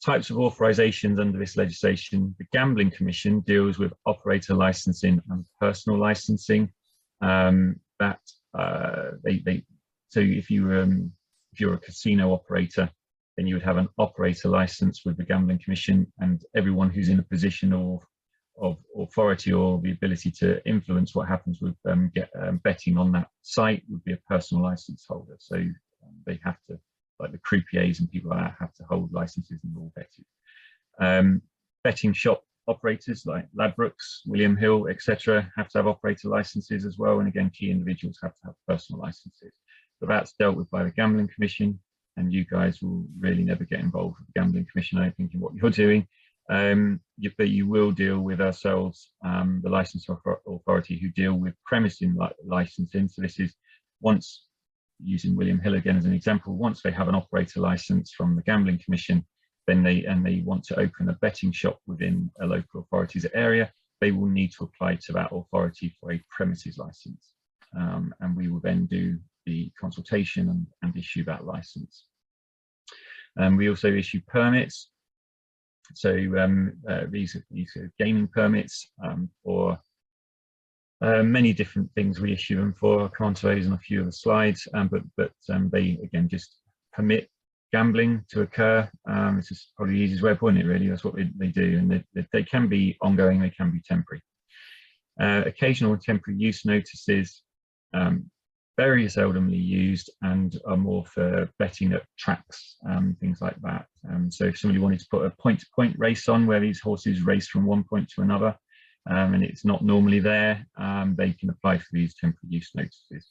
Types of authorisations under this legislation: the Gambling Commission deals with operator licensing and personal licensing. So if you're a casino operator, then you would have an operator license with the Gambling Commission, and everyone who's in a position of authority or the ability to influence what happens with betting on that site would be a personal license holder. So they have to, like the croupiers and people like that, have to hold licenses and all betting. Betting shop operators like Ladbrokes, William Hill, etc. have to have operator licenses as well, and again key individuals have to have personal licenses. So that's dealt with by the Gambling Commission, and you guys will really never get involved with the Gambling Commission, I don't think, in what you're doing. But you will deal with ourselves, the licensing authority, who deal with premises licensing. So this is, once, using William Hill again as an example, once they have an operator license from the Gambling Commission, then they want to open a betting shop within a local authority's area, they will need to apply to that authority for a premises license, and we will then do the consultation and issue that license. We also issue permits. So these are gaming permits for many different things we issue them for. I'll come on to those in a few of the slides, but they again just permit gambling to occur. This is probably the easiest way of putting it, really. That's what they do, and they can be ongoing, they can be temporary. Occasional and temporary use notices. very seldomly used and are more for betting at tracks, things like that. So if somebody wanted to put a point-to-point race on where these horses race from one point to another, and it's not normally there, they can apply for these temporary use notices.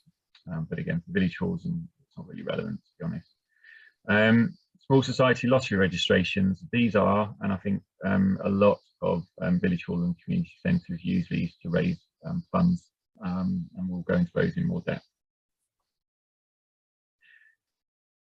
But again, for village halls, and it's not really relevant, to be honest. Small society lottery registrations, these are, and I think a lot of village hall and community centres use these to raise funds, and we'll go into those in more depth.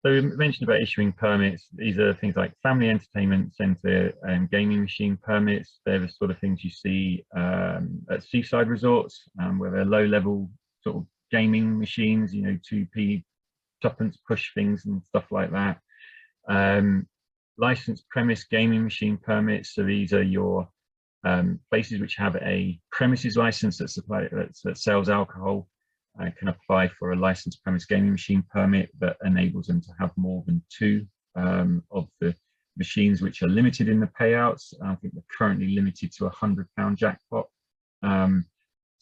So we mentioned about issuing permits. These are things like family entertainment centre and gaming machine permits. They're the sort of things you see at seaside resorts, where they're low-level sort of gaming machines, you know, 2p, tuppence push things and stuff like that. Licensed premise gaming machine permits. So these are your places which have a premises license that sells alcohol. Can apply for a licensed premise gaming machine permit that enables them to have more than 2 of the machines which are limited in the payouts. I think they're currently limited to £100 jackpot. Yeah,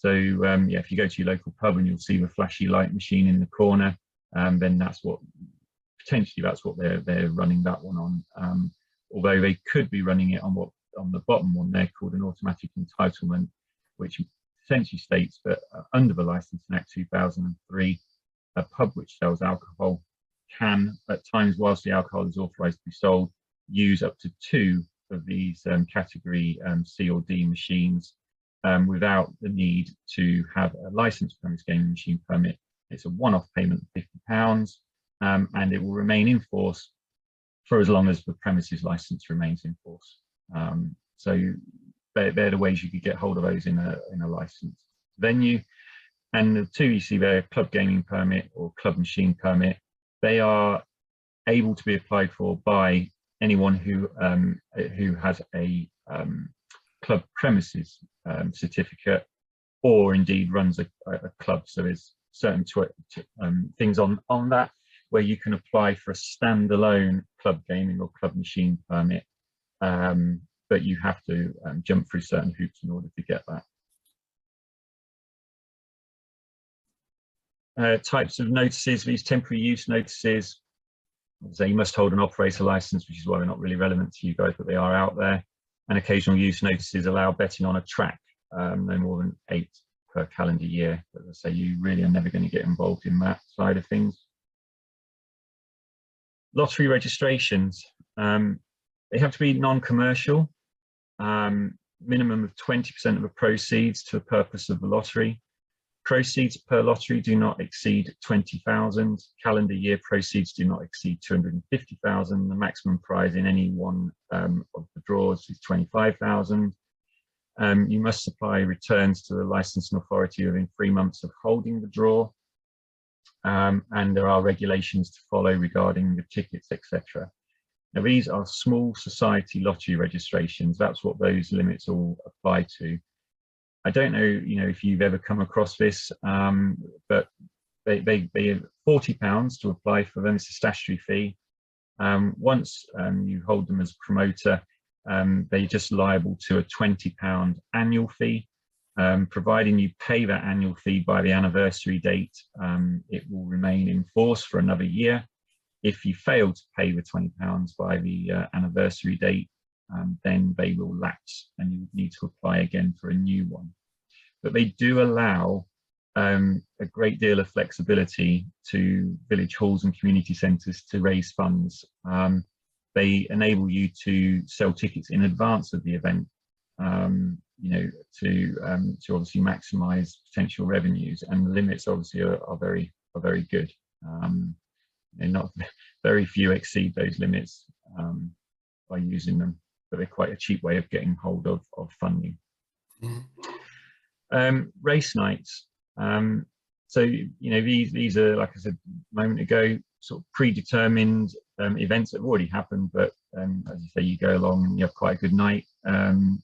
if you go to your local pub and you'll see the flashy light machine in the corner, then that's what they're running that one on. Although they could be running it on the bottom one there, called an automatic entitlement, which essentially states that under the Licensing Act 2003, a pub which sells alcohol can, at times whilst the alcohol is authorised to be sold, use up to 2 of these category C or D machines without the need to have a licensed premise gaming machine permit. It's a one-off payment of £50, and it will remain in force for as long as the premises license remains in force. So they're the ways you could get hold of those in a licensed venue. And the 2 you see there, club gaming permit or club machine permit, they are able to be applied for by anyone who has a club premises certificate, or indeed runs a club. So there's certain things on that where you can apply for a standalone club gaming or club machine permit, but you have to jump through certain hoops in order to get that. Types of notices, these temporary use notices. So you must hold an operator license, which is why they're not really relevant to you guys, but they are out there. And occasional use notices allow betting on a track, no more than 8 per calendar year. But as I say, you really are never going to get involved in that side of things. Lottery registrations, they have to be non-commercial. Minimum of 20% of the proceeds to the purpose of the lottery. Proceeds per lottery do not exceed 20,000. Calendar year proceeds do not exceed 250,000. The maximum prize in any one of the draws is 25,000. You must supply returns to the licensing authority within 3 months of holding the draw. And there are regulations to follow regarding the tickets, etc. Now, these are small society lottery registrations. That's what those limits all apply to. I don't know, if you've ever come across this, but they have £40 to apply for them. It's a statutory fee. Once you hold them as promoter, they're just liable to a £20 annual fee. Providing you pay that annual fee by the anniversary date, it will remain in force for another year. If you fail to pay the £20 by the anniversary date, then they will lapse and you need to apply again for a new one. But they do allow a great deal of flexibility to village halls and community centres to raise funds. They enable you to sell tickets in advance of the event, to obviously maximise potential revenues, and the limits obviously are very good. Not very few exceed those limits by using them, but they're quite a cheap way of getting hold of funding. Race nights. So these are, like I said a moment ago, sort of predetermined events that have already happened, but as you say, you go along and you have quite a good night and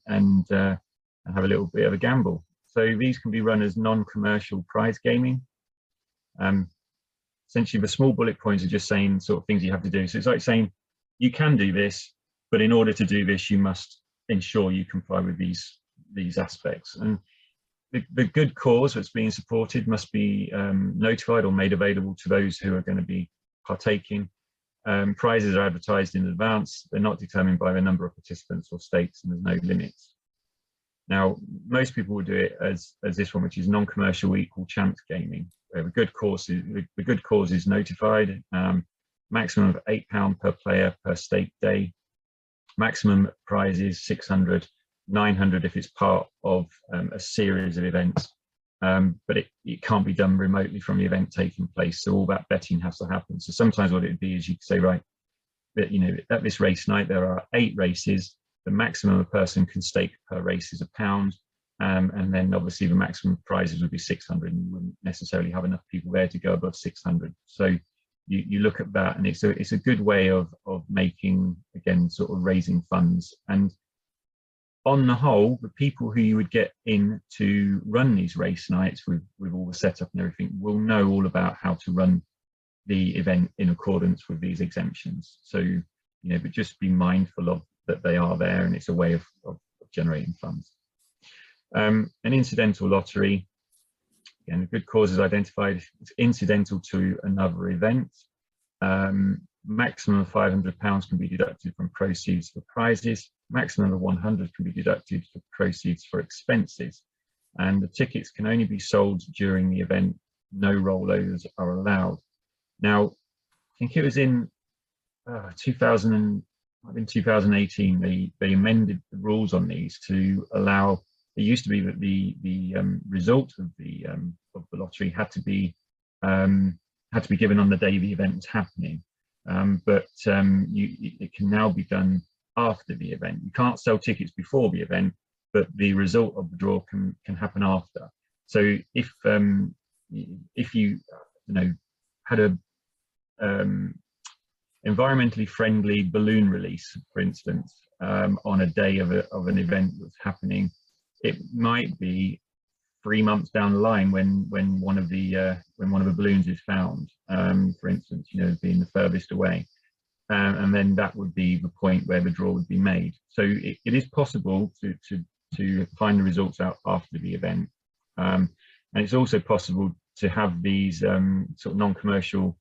have a little bit of a gamble. So these can be run as non-commercial prize gaming. Essentially, the small bullet points are just saying sort of things you have to do. So it's like saying you can do this, but in order to do this, you must ensure you comply with these aspects. And the good cause that's being supported must be notified or made available to those who are going to be partaking. Prizes are advertised in advance. They're not determined by the number of participants or stakes, and there's no limits. Now, most people will do it as this one, which is non-commercial equal chance gaming, where the good cause is notified. Maximum of £8 per player per stake day. Maximum prize is 600, 900 if it's part of a series of events. But it can't be done remotely from the event taking place. So all that betting has to happen. So sometimes what it would be is you could say, right, that, you know, at this race night, there are 8 races. The maximum a person can stake per race is £1. And then obviously the maximum prizes would be 600, and you wouldn't necessarily have enough people there to go above 600. So you look at that, and it's a good way of making, again, sort of raising funds. And on the whole, the people who you would get in to run these race nights with all the setup and everything will know all about how to run the event in accordance with these exemptions. So, you know, but just be mindful of that they are there, and it's a way of generating funds. An incidental lottery, again, a good cause is identified. It's incidental to another event. Maximum of £500 can be deducted from proceeds for prizes. Maximum of 100 can be deducted for proceeds for expenses. And the tickets can only be sold during the event. No rollovers are allowed. Now, I think it was in 2018, they amended the rules on these to allow. It used to be that the result of the lottery had to be given on the day the event was happening, but it can now be done after the event. You can't sell tickets before the event, but the result of the draw can happen after. So if you had a environmentally friendly balloon release, for instance, on a day of an event that's happening, it might be 3 months down the line when one of the balloons is found, for instance, you know, being the furthest away, and then that would be the point where the draw would be made. So it is possible to find the results out after the event, and it's also possible to have these sort of non-commercial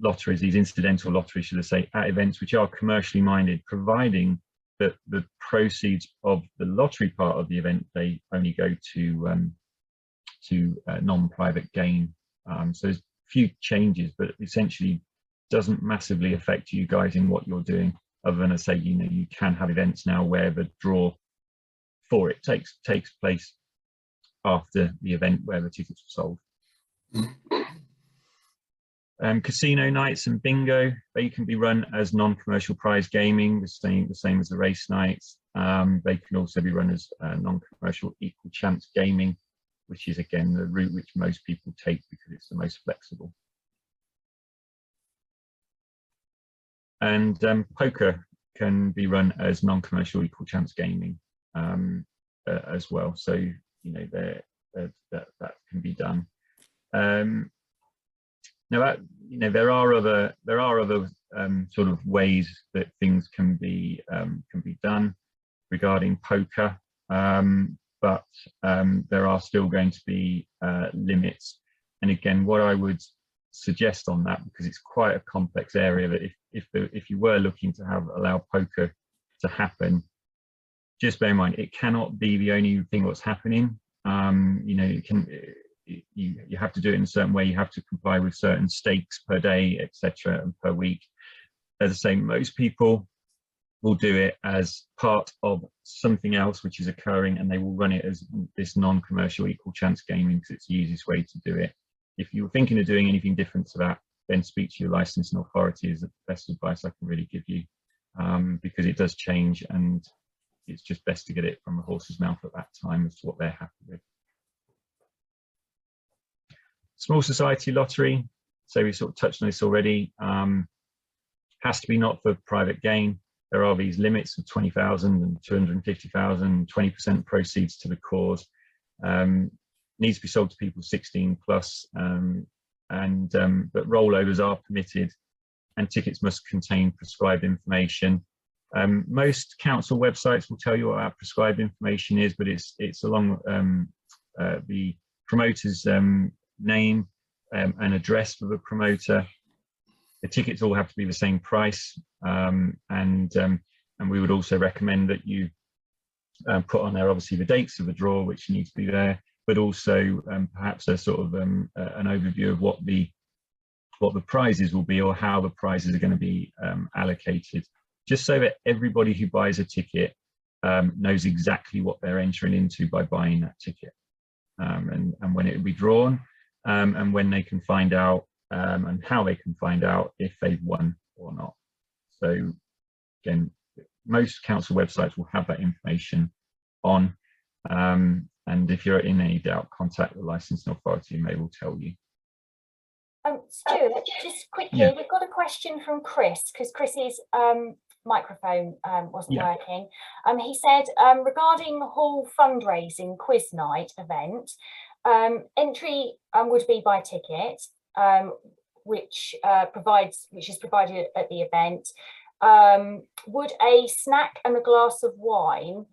lotteries, these incidental lotteries, should I say, at events which are commercially minded, providing that the proceeds of the lottery part of the event, they only go to non-private gain. So there's a few changes, but essentially doesn't massively affect you guys in what you're doing, other than, I say, you know, you can have events now where the draw for it takes place after the event where the tickets are sold. Casino nights and bingo, they can be run as non-commercial prize gaming, the same as the race nights. They can also be run as non-commercial equal chance gaming, which is, again, the route which most people take because it's the most flexible. And poker can be run as non-commercial equal chance gaming as well. So, you know, that can be done. Now, there are other sort of ways that things can be done regarding poker, but there are still going to be limits. And again, what I would suggest on that, because it's quite a complex area, that if you were looking to allow poker to happen, just bear in mind it cannot be the only thing that's happening. You know, you have to do it in a certain way. You have to comply with certain stakes per day, etc., and per week. As I say, most people will do it as part of something else which is occurring, and they will run it as this non-commercial equal chance gaming because it's the easiest way to do it. If you're thinking of doing anything different to that, then speak to your licensing authority is the best advice I can really give you, because it does change, and it's just best to get it from the horse's mouth at that time as to what they're happy with. Small society lottery, so we sort of touched on this already, has to be not for private gain. There are these limits of 20,000 and 250,000, 20% proceeds to the cause. Needs to be sold to people 16 plus, but rollovers are permitted, and tickets must contain prescribed information. Most council websites will tell you what our prescribed information is, but it's along the promoter's name and address for the promoter. The tickets all have to be the same price, and we would also recommend that you put on there obviously the dates of the draw, which need to be there, but also perhaps a sort of an overview of what the prizes will be, or how the prizes are going to be allocated, just so that everybody who buys a ticket knows exactly what they're entering into by buying that ticket, and when it will be drawn, and when they can find out, and how they can find out if they've won or not. So again, most council websites will have that information on, and if you're in any doubt, contact the licensing authority and they will tell you. Stuart, just quickly, Yeah. we've got a question from Chris, because Chris's microphone wasn't working. He said, regarding the Hall fundraising quiz night event, entry would be by ticket, which is provided at the event. Would a snack and a glass of wine,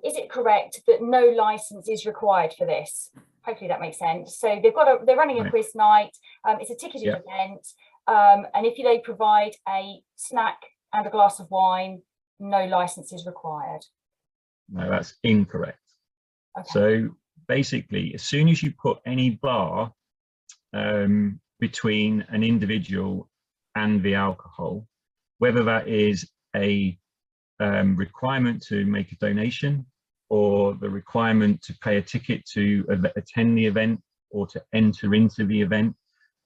is it correct that no license is required for this? Hopefully that makes sense. So they're running a quiz night. It's a ticketed event, and if they provide a snack and a glass of wine, no license is required. No, that's incorrect. Okay. So basically, as soon as you put any bar between an individual and the alcohol, whether that is a requirement to make a donation, or the requirement to pay a ticket to attend the event or to enter into the event,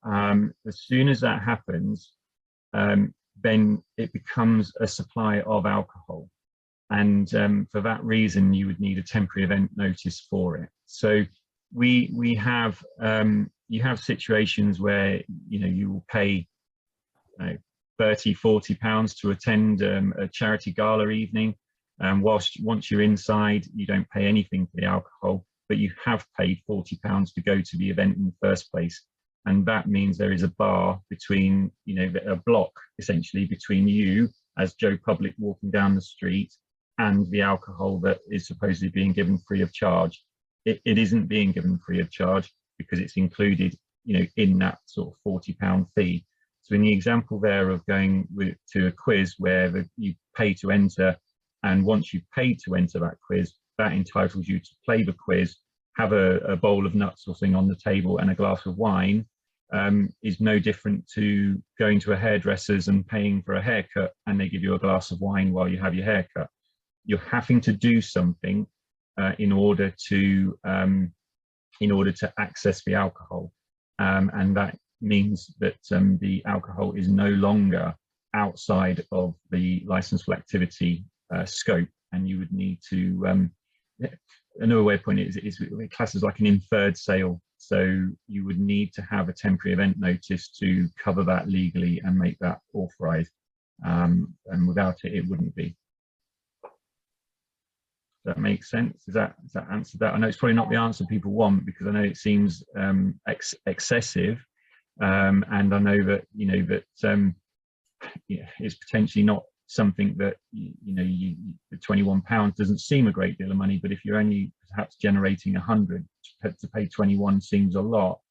as soon as that happens, then it becomes a supply of alcohol. And for that reason, you would need a temporary event notice for it. So we have, you have situations where, you will pay 30, 40 pounds to attend a charity gala evening. Once you're inside, you don't pay anything for the alcohol, but you have paid 40 pounds to go to the event in the first place. And that means there is a bar between, a block essentially between you as Joe Public walking down the street and the alcohol that is supposedly being given free of charge. It isn't being given free of charge because it's included, in that sort of £40 fee. So in the example there of going to a quiz where you pay to enter, and once you've paid to enter that quiz, that entitles you to play the quiz, have a bowl of nuts or something on the table and a glass of wine, is no different to going to a hairdresser's and paying for a haircut and they give you a glass of wine while you have your haircut. You're having to do something in order to access the alcohol, and that means that the alcohol is no longer outside of the licensable activity scope, and you would need to another way of putting it is it classes like an inferred sale, so you would need to have a temporary event notice to cover that legally and make that authorized, and without it, it wouldn't be. Does that make sense? Does that answer that? I know it's probably not the answer people want, because I know it seems excessive, and I know that it's potentially not something that the £21 doesn't seem a great deal of money, but if you're only perhaps generating 100, to pay 21 seems a lot,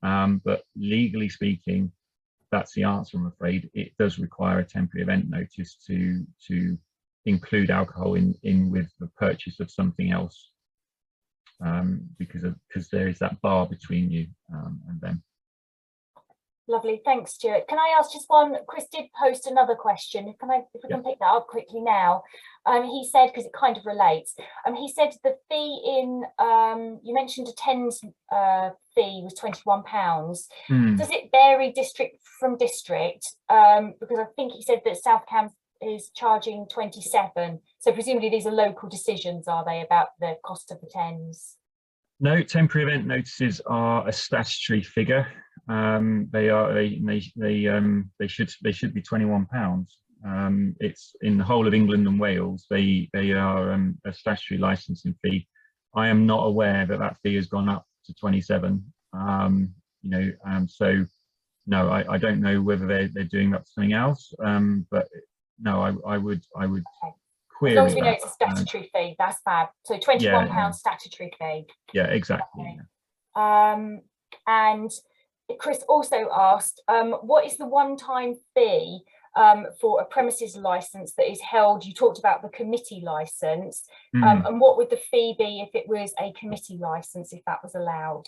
but legally speaking, that's the answer. I'm afraid it does require a temporary event notice to include alcohol in with the purchase of something else, because there is that bar between you and them. Lovely, thanks, Stuart. Can I ask just one? Chris did post another question. If we can pick that up quickly now. He said, because it kind of relates, he said the fee in, you mentioned a TENS fee was £21. Does it vary district from district? Because I think he said that South Cam is charging 27. So presumably these are local decisions, are they, about the cost of the TENS? No, temporary event notices are a statutory figure. They should be £21. It's in the whole of England and Wales. They are a statutory licensing fee. I am not aware that fee has gone up to 27. So no, I don't know whether they're doing that for something else. But no, I would Okay. query As long as we know that. it's a statutory fee, that's fab. So £21 yeah. statutory fee. Yeah, exactly. Okay. Yeah. And Chris also asked, what is the one-time fee for a premises license that is held? You talked about the committee license, and what would the fee be if it was a committee license, if that was allowed?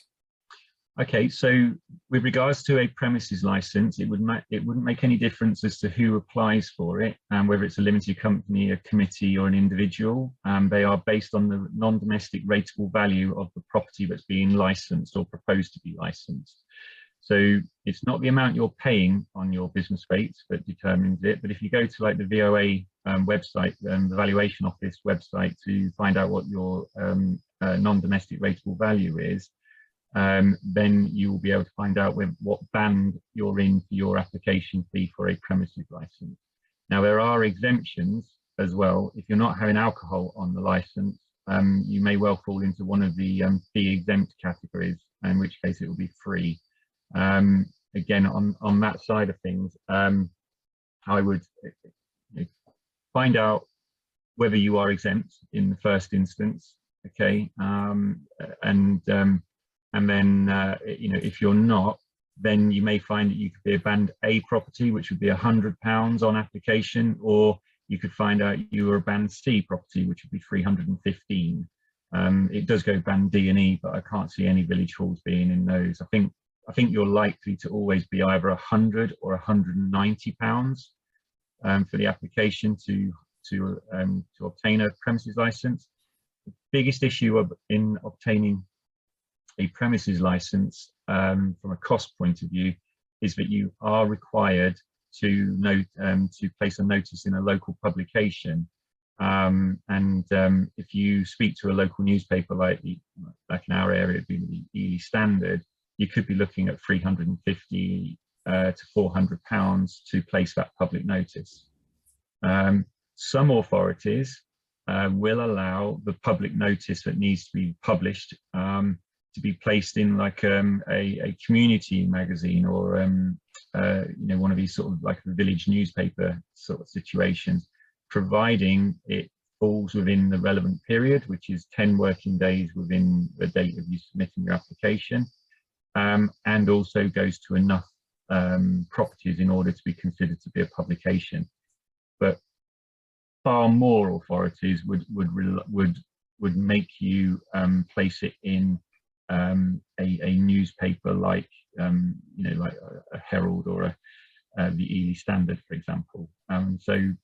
Okay, so with regards to a premises license, it wouldn't make any difference as to who applies for it, and whether it's a limited company, a committee, or an individual. They are based on the non-domestic rateable value of the property that's being licensed or proposed to be licensed. So it's not the amount you're paying on your business rates that determines it, but if you go to like the VOA website, the Valuation Office website, to find out what your non-domestic rateable value is, then you will be able to find out what band you're in for your application fee for a premises license. Now, there are exemptions as well. If you're not having alcohol on the license, you may well fall into one of the fee exempt categories, in which case it will be free. Again, on that side of things, I would find out whether you are exempt in the first instance, okay, and then, if you're not, then you may find that you could be a band A property, which would be £100 on application, or you could find out you were a band C property, which would be 315. It does go band D and E, but I can't see any village halls being in those. I think you're likely to always be either £100 or £190 for the application to obtain a premises license. The biggest issue in obtaining a premises license from a cost point of view is that you are required to place a notice in a local publication, and if you speak to a local newspaper like in our area, it'd be the Ely Standard, you could be looking at £350 to £400 to place that public notice. Some authorities will allow the public notice that needs to be published to be placed in like a community magazine, or one of these sort of like the village newspaper sort of situations, providing it falls within the relevant period, which is 10 working days within the date of you submitting your application, and also goes to enough properties in order to be considered to be a publication. But far more authorities would make you place it in a newspaper like like a Herald or the Ely Standard, for example. So,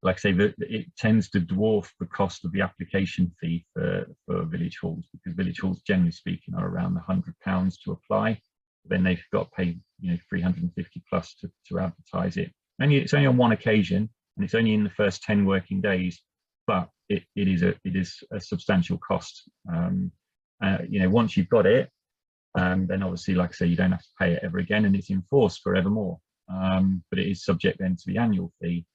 like I say, it tends to dwarf the cost of the application fee for village halls, because village halls, generally speaking, are around £100 to apply. Then they've got to pay £350 plus to advertise it. And it's only on one occasion, and it's only in the first 10 working days, but it is a substantial cost. Once you've got it, then obviously, like I say, you don't have to pay it ever again, and it's enforced forevermore. But it is subject then to the annual fee,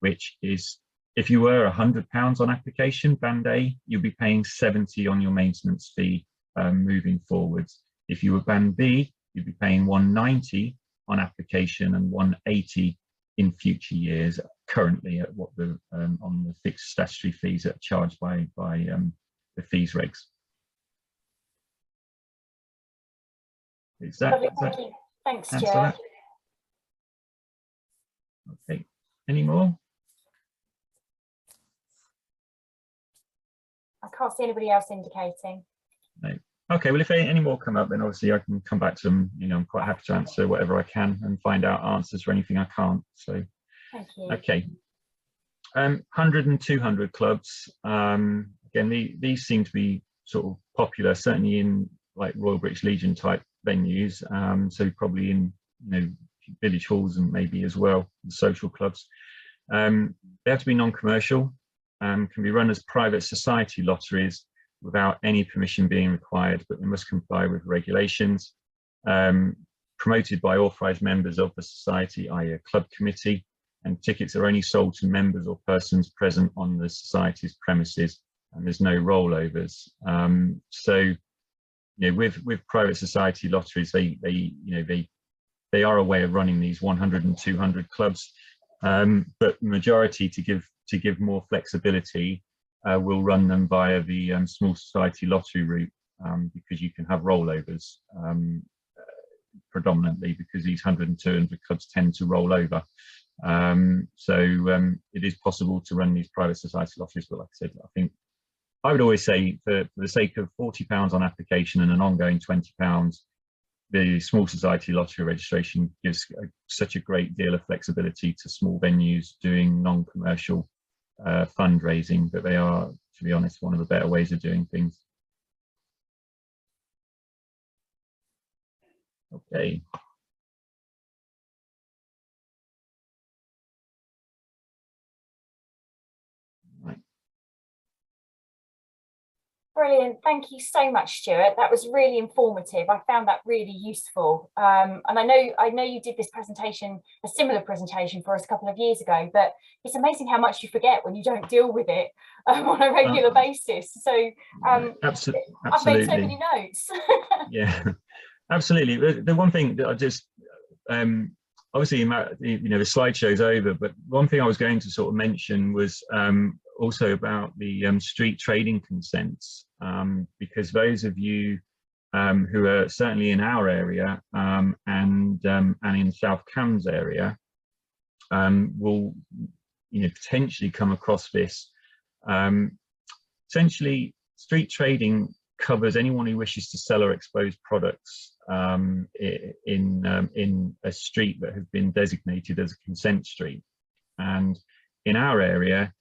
which is, if you were £100 on application, band A, you'll be paying 70 on your maintenance fee moving forwards. If you were band B, you'd be paying 190 on application and 180 in future years, currently at what the on the fixed statutory fees that are charged by the fees regs. Is that, thank you. Thanks, answer Stuart. that? Okay, any more? I can't see anybody else indicating. No. Okay, well, if any more come up, then obviously I can come back to them. I'm quite happy to answer whatever I can and find out answers for anything I can't. So, thank you. Okay. 100 and 200 clubs. Again, these seem to be sort of popular, certainly in like Royal British Legion type venues. So probably in village halls and maybe as well social clubs. They have to be non-commercial, can be run as private society lotteries without any permission being required, but they must comply with regulations. Promoted by authorised members of the society, i.e. a club committee, and tickets are only sold to members or persons present on the society's premises, and there's no rollovers. So, with private society lotteries, they are a way of running these 100 and 200 clubs. but majority, to give more flexibility, will run them via the small society lottery route, because you can have rollovers, predominantly because these 100 and 200 clubs tend to roll over. It is possible to run these private society lotteries, but like I said, I think I would always say, for the sake of £40 on application and an ongoing £20, the small society lottery registration gives such a great deal of flexibility to small venues doing non-commercial fundraising, that they are, to be honest, one of the better ways of doing things. Okay. Right. Brilliant. Thank you so much, Stuart. That was really informative. I found that really useful. And I know you did this presentation, a similar presentation for us a couple of years ago, but it's amazing how much you forget when you don't deal with it on a regular basis. So absolutely. I've made so many notes. Yeah, absolutely. The one thing that I just, obviously, you know, the slideshow's over, but one thing I was going to sort of mention was also about the street trading consents, because those of you who are certainly in our area and in South Cambs area will, you know, potentially come across this. Essentially, street trading covers anyone who wishes to sell or expose products in a street that has been designated as a consent street. And in our area,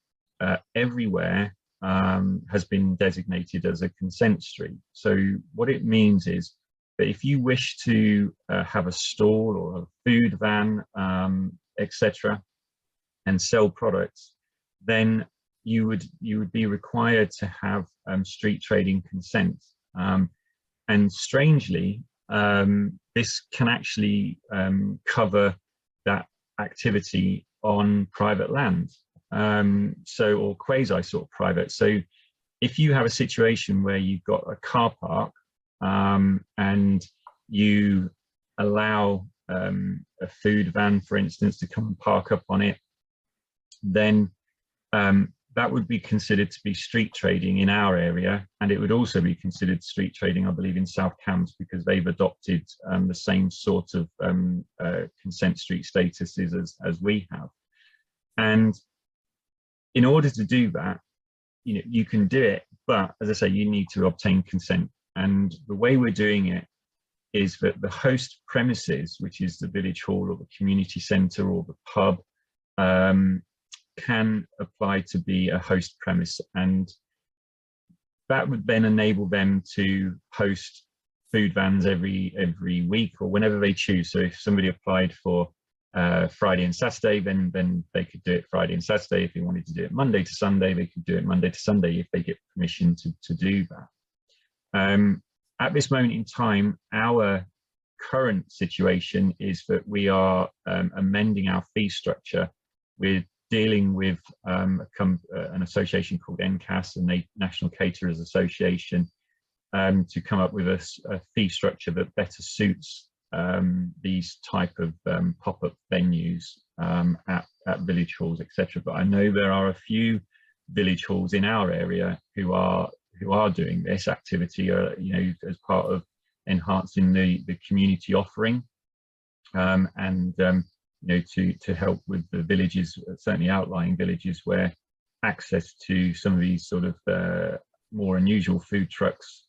everywhere has been designated as a consent street. So what it means is that if you wish to have a stall or a food van, etc., and sell products, then you would be required to have street trading consent. And strangely, this can actually cover that activity on private land, or quasi sort of private. So if you have a situation where you've got a car park and you allow a food van, for instance, to come and park up on it, then that would be considered to be street trading in our area, and it would also be considered street trading, I believe, in South Cambs, because they've adopted the same sort of consent street statuses as we have. And in order to do that, you know, you can do it, but as I say, you need to obtain consent. And the way we're doing it is that the host premises, which is the village hall or the community centre or the pub, can apply to be a host premise, and that would then enable them to host food vans every week or whenever they choose. So if somebody applied for Friday and Saturday, then they could do it Friday and Saturday. If they wanted to do it Monday to Sunday, they could do it Monday to Sunday if they get permission to do that. At this moment in time, our current situation is that we are amending our fee structure. We're dealing with an association called NCAS, and the National Caterers Association, to come up with a fee structure that better suits these type of pop-up venues at village halls, etc. But I know there are a few village halls in our area who are doing this activity, you know, as part of enhancing the community offering, and you know, to help with the villages, certainly outlying villages, where access to some of these sort of more unusual food trucks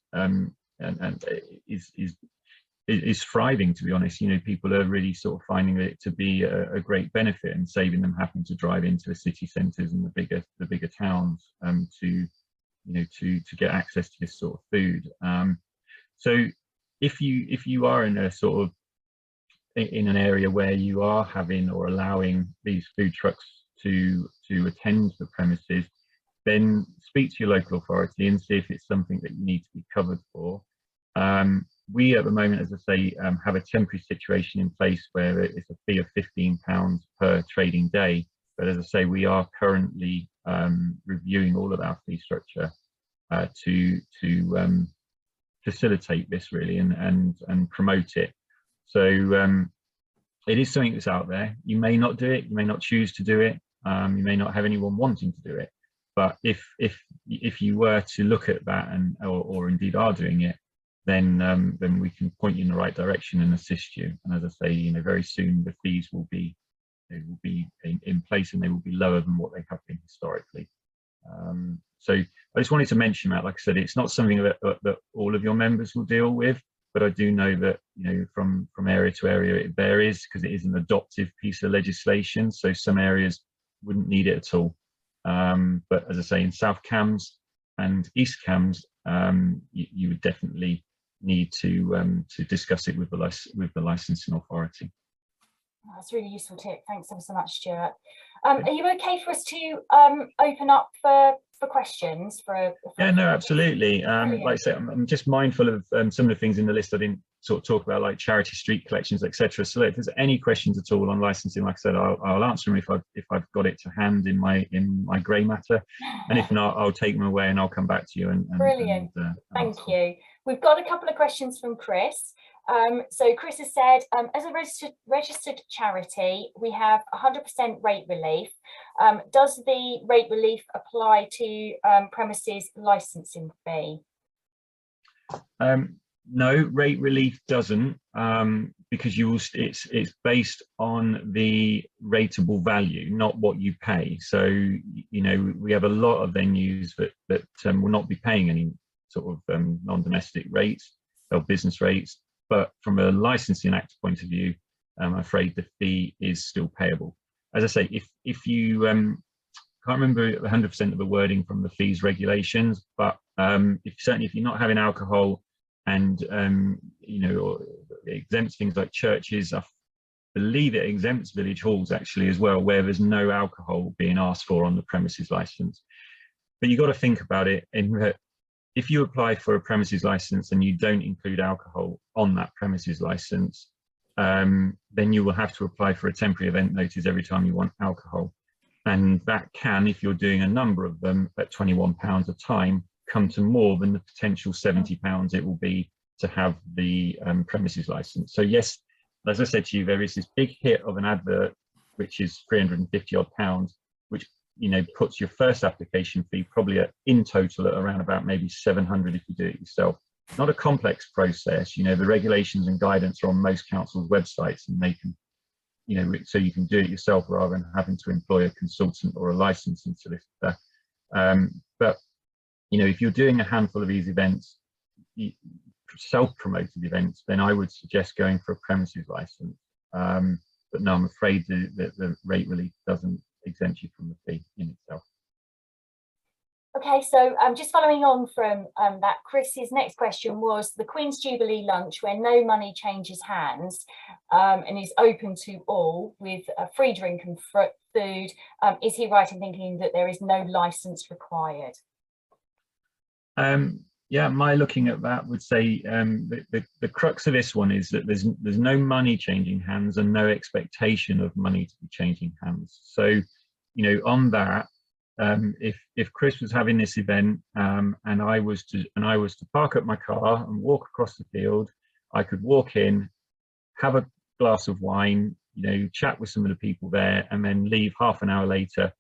is thriving, to be honest. You know, people are really sort of finding it to be a great benefit, and saving them having to drive into the city centres and the bigger towns to get access to this sort of food. So if you are in a sort of in an area where you are having or allowing these food trucks to attend the premises, then speak to your local authority and see if it's something that you need to be covered for. We at the moment, as I say, have a temporary situation in place where it's a fee of £15 per trading day. But as I say, we are currently reviewing all of our fee structure to facilitate this really and promote it. So it is something that's out there. You may not do it, you may not choose to do it, you may not have anyone wanting to do it. But if you were to look at that and or indeed are doing it, then we can point you in the right direction and assist you. And as I say, you know, very soon the fees will be in place, and they will be lower than what they have been historically. So I just wanted to mention that, like I said, it's not something that all of your members will deal with, but I do know that, you know, from area to area it varies, because it is an adoptive piece of legislation. So some areas wouldn't need it at all. But as I say, in South Cambs and East Cambs, you would definitely need to discuss it with the licensing authority. That's a really useful tip. Thanks ever so much, Stuart. Are you okay for us to open up for questions? Yeah, no, absolutely. Like I said, I'm just mindful of some of the things in the list I didn't sort of talk about, like charity street collections, etc. So if there's any questions at all on licensing, like I said, I'll answer them if I've got it to hand in my grey matter, and if not, I'll take them away and I'll come back to you. Brilliant. Thank you. We've got a couple of questions from Chris. So Chris has said, as a registered charity, we have 100% rate relief. Does the rate relief apply to premises licensing fee? No, rate relief doesn't, because it's based on the rateable value, not what you pay. So, you know, we have a lot of venues that will not be paying any sort of non-domestic rates or business rates. But from a licensing act point of view, I'm afraid the fee is still payable. As I say, if you can't remember 100% of the wording from the fees regulations, but certainly if you're not having alcohol, and you know, it exempts things like churches. I believe it exempts village halls actually as well, where there's no alcohol being asked for on the premises license. But you've got to think about it in that if you apply for a premises license and you don't include alcohol on that premises license, then you will have to apply for a temporary event notice every time you want alcohol. And that can, if you're doing a number of them at £21 a time, come to more than the potential £70 it will be to have the premises license. So yes, as I said to you, there is this big hit of an advert, which is 350 odd pounds, which, you know, puts your first application fee probably in total at around about maybe 700 if you do it yourself. Not a complex process. You know, the regulations and guidance are on most councils' websites, and they can, you know, so you can do it yourself rather than having to employ a consultant or a licensing solicitor. But you know, if you're doing a handful of these events, self-promoted events, then I would suggest going for a premises license. But no, I'm afraid that the rate relief doesn't exempt you from the fee in itself. Okay, so just following on from that, Chris's next question was the Queen's Jubilee lunch, where no money changes hands and is open to all with free drink and food. Is he right in thinking that there is no license required? Yeah, my looking at that would say the crux of this one is that there's no money changing hands and no expectation of money to be changing hands. So, you know, on that, if Chris was having this event and I was to park up my car and walk across the field, I could walk in, have a glass of wine, you know, chat with some of the people there, and then leave half an hour later.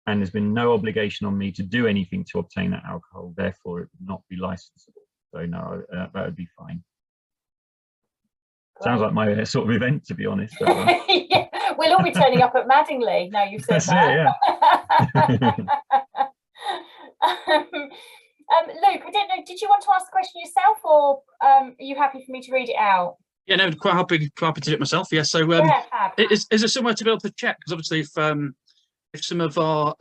And there's been no obligation on me to do anything to obtain that alcohol, therefore it would not be licensable. So no, that would be fine. Sounds like my sort of event, to be honest. Yeah, we'll all be turning up at Madingley now you've said that. It, yeah. Luke, I don't know, did you want to ask the question yourself, or are you happy for me to read it out? Yeah, no, quite happy to do it myself. Yeah, so is there somewhere to be able to check? Because obviously if some of our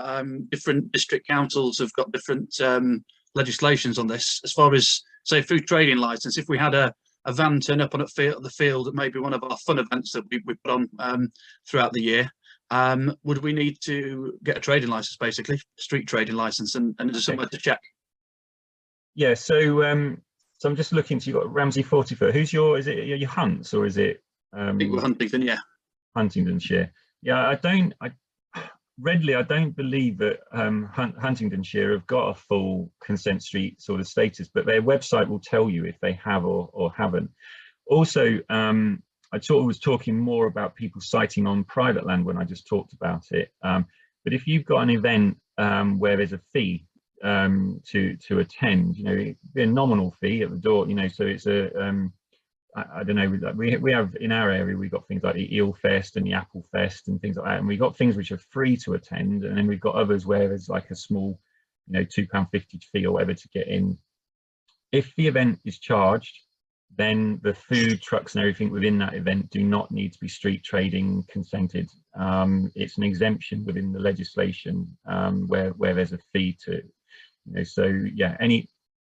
different district councils have got different legislations on this, as far as, say, food trading license, if we had a van turn up on the field at maybe one of our fun events that we put on throughout the year, would we need to get a trading license, basically, street trading license, and is there somewhere to check? Yeah, so I'm just looking to, you've got Ramsey 44. Who's is it your Hunts, or is it? I think we're Huntingdon, yeah. Huntingdonshire. Yeah, I don't believe that Huntingdonshire have got a full consent street sort of status, but their website will tell you if they have or haven't. Also, I sort of was talking more about people siting on private land when I just talked about it. But if you've got an event where there's a fee to attend, you know, it'd be a nominal fee at the door, you know, so it's a I don't know, we have in our area, we've got things like the Eel Fest and the Apple Fest and things like that, and we've got things which are free to attend, and then we've got others where there's like a small, you know, £2.50 fee or whatever to get in. If the event is charged, then the food trucks and everything within that event do not need to be street trading consented. It's an exemption within the legislation where there's a fee to, you know, so yeah,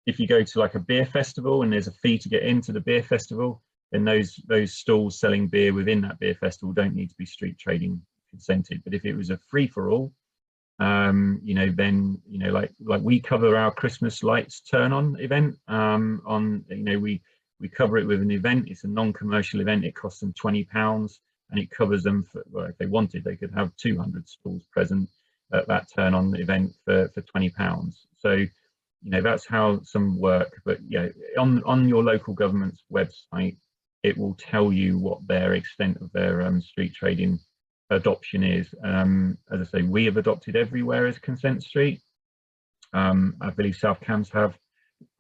if you go to like a beer festival and there's a fee to get into the beer festival, then those stalls selling beer within that beer festival don't need to be street trading consented. But if it was a free for all, you know, then, you know, like we cover our Christmas lights turn on event on, you know, we cover it with an event. It's a non-commercial event. It costs them £20 and it covers them for, well, if they wanted, they could have 200 stalls present at that turn on event for £20. So, you know, that's how some work. But yeah, on your local government's website, it will tell you what their extent of their street trading adoption is. As I say, we have adopted everywhere as consent street. I believe South Cams have.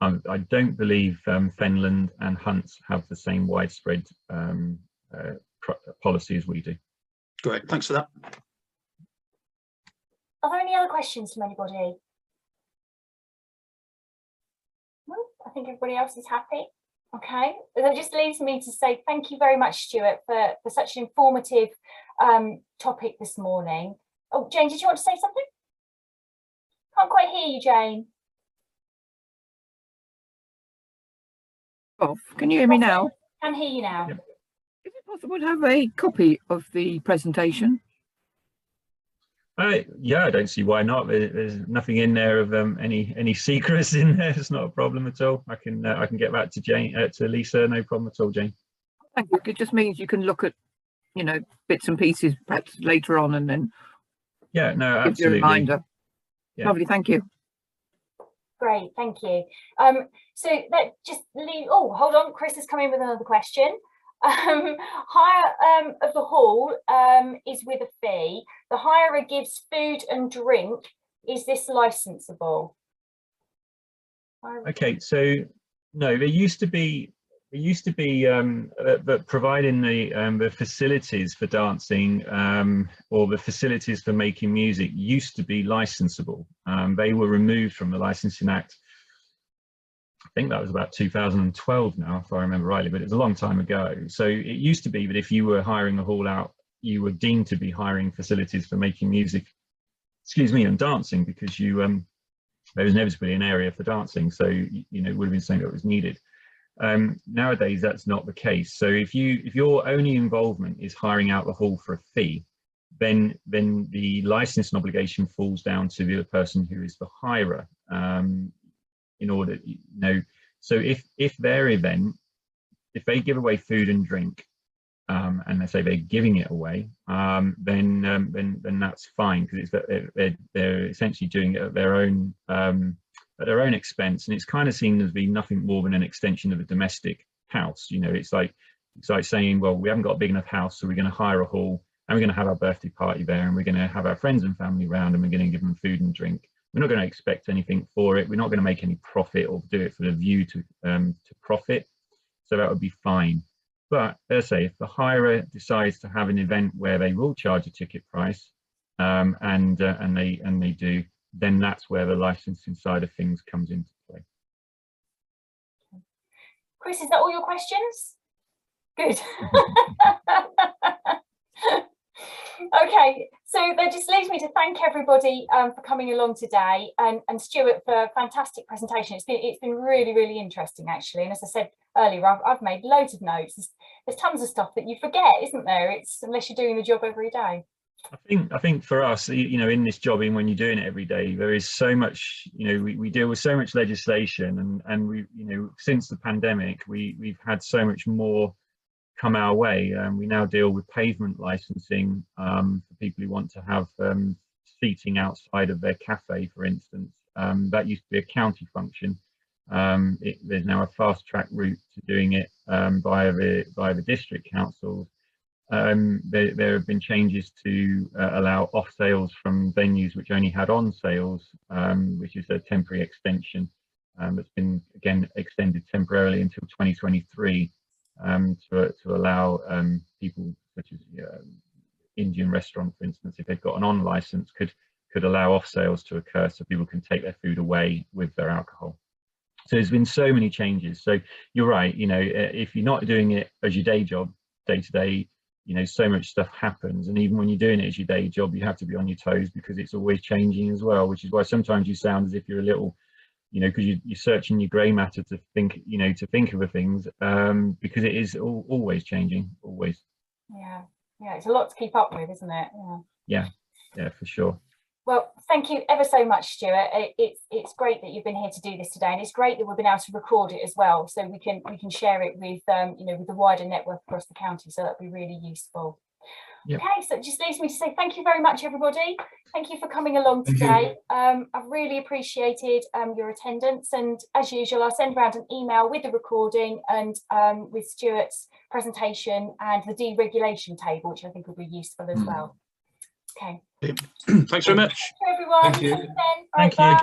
I don't believe Fenland and Hunts have the same widespread policy as we do. Great, thanks for that. Are there any other questions from anybody? No, I think everybody else is happy. Okay, that just leaves me to say thank you very much, Stuart, for such an informative topic this morning. Oh, Jane, did you want to say something? Can't quite hear you, Jane. Off. Can you hear me now? Can hear you now. Yep. Is it possible to have a copy of the presentation? Yeah, I don't see why not. There's nothing in there of any secrets in there. It's not a problem at all. I can get back to Jane, to Lisa. No problem at all, Jane. Thank you. It just means you can look at, you know, bits and pieces perhaps later on, and then yeah, no, give you a reminder. Yeah. Lovely, thank you. Great, thank you. So that just leave. Oh, hold on, Chris has come in with another question. Hire of the hall is with a fee. The hirer gives food and drink. Is this licensable? Okay, so no, there used to be that providing the facilities for dancing or the facilities for making music used to be licensable. They were removed from the Licensing Act. I think that was about 2012 now, if I remember rightly, but it was a long time ago. So it used to be that if you were hiring a hall out, you were deemed to be hiring facilities for making music, excuse me, and dancing, because you there was inevitably an area for dancing. So, you know, it would have been something that was needed. Nowadays, that's not the case. So if your only involvement is hiring out the hall for a fee, then the licensing obligation falls down to the person who is the hirer. In order, you know, so if their event, if they give away food and drink, and they say they're giving it away, then that's fine, because they're essentially doing it at their own expense, and it's kind of seen as being nothing more than an extension of a domestic house. You know, it's like saying, well, we haven't got a big enough house, so we're going to hire a hall and we're going to have our birthday party there, and we're going to have our friends and family around, and we're going to give them food and drink. We're not going to expect anything for it. We're not going to make any profit or do it for the view to profit. So that would be fine. But as I say, if the hirer decides to have an event where they will charge a ticket price, and they do, then that's where the licensing side of things comes into play. Chris, is that all your questions? Good. Okay, so that just leaves me to thank everybody for coming along today, and Stuart for a fantastic presentation. It's been really, really interesting, actually. And as I said earlier, I've made loads of notes. There's tons of stuff that you forget, isn't there? It's unless you're doing the job every day. I think for us, you know, in this job, when you're doing it every day, there is so much, you know, we deal with so much legislation, and we, you know, since the pandemic, we've had so much more come our way. We now deal with pavement licensing for people who want to have seating outside of their cafe, for instance. That used to be a county function. There's now a fast track route to doing it via the district councils. There have been changes to allow off sales from venues which only had on sales, which is a temporary extension that's been again extended temporarily until 2023 to allow people such as Indian restaurant, for instance, if they've got an on license, could allow off sales to occur so people can take their food away with their alcohol. So there's been so many changes. So you're right, you know, if you're not doing it as your day job, day to day, you know, so much stuff happens. And even when you're doing it as your day job, you have to be on your toes because it's always changing as well, which is why sometimes you sound as if you're a little, you know, because you're searching your grey matter to think, you know, to think of the things, because it is always changing, always. Yeah, yeah, it's a lot to keep up with, isn't it? Yeah, for sure. Well, thank you ever so much, Stuart. It's great that you've been here to do this today, and it's great that we've been able to record it as well, so we can share it with you know, with the wider network across the county. So that'd be really useful. Yep. Okay, so it just leaves me to say thank you very much, everybody. Thank you for coming along today. I've really appreciated your attendance, and as usual, I'll send around an email with the recording and with Stuart's presentation and the deregulation table, which I think will be useful as well. Okay. Thanks very much. Thank you, everyone. Thank you. Thank you.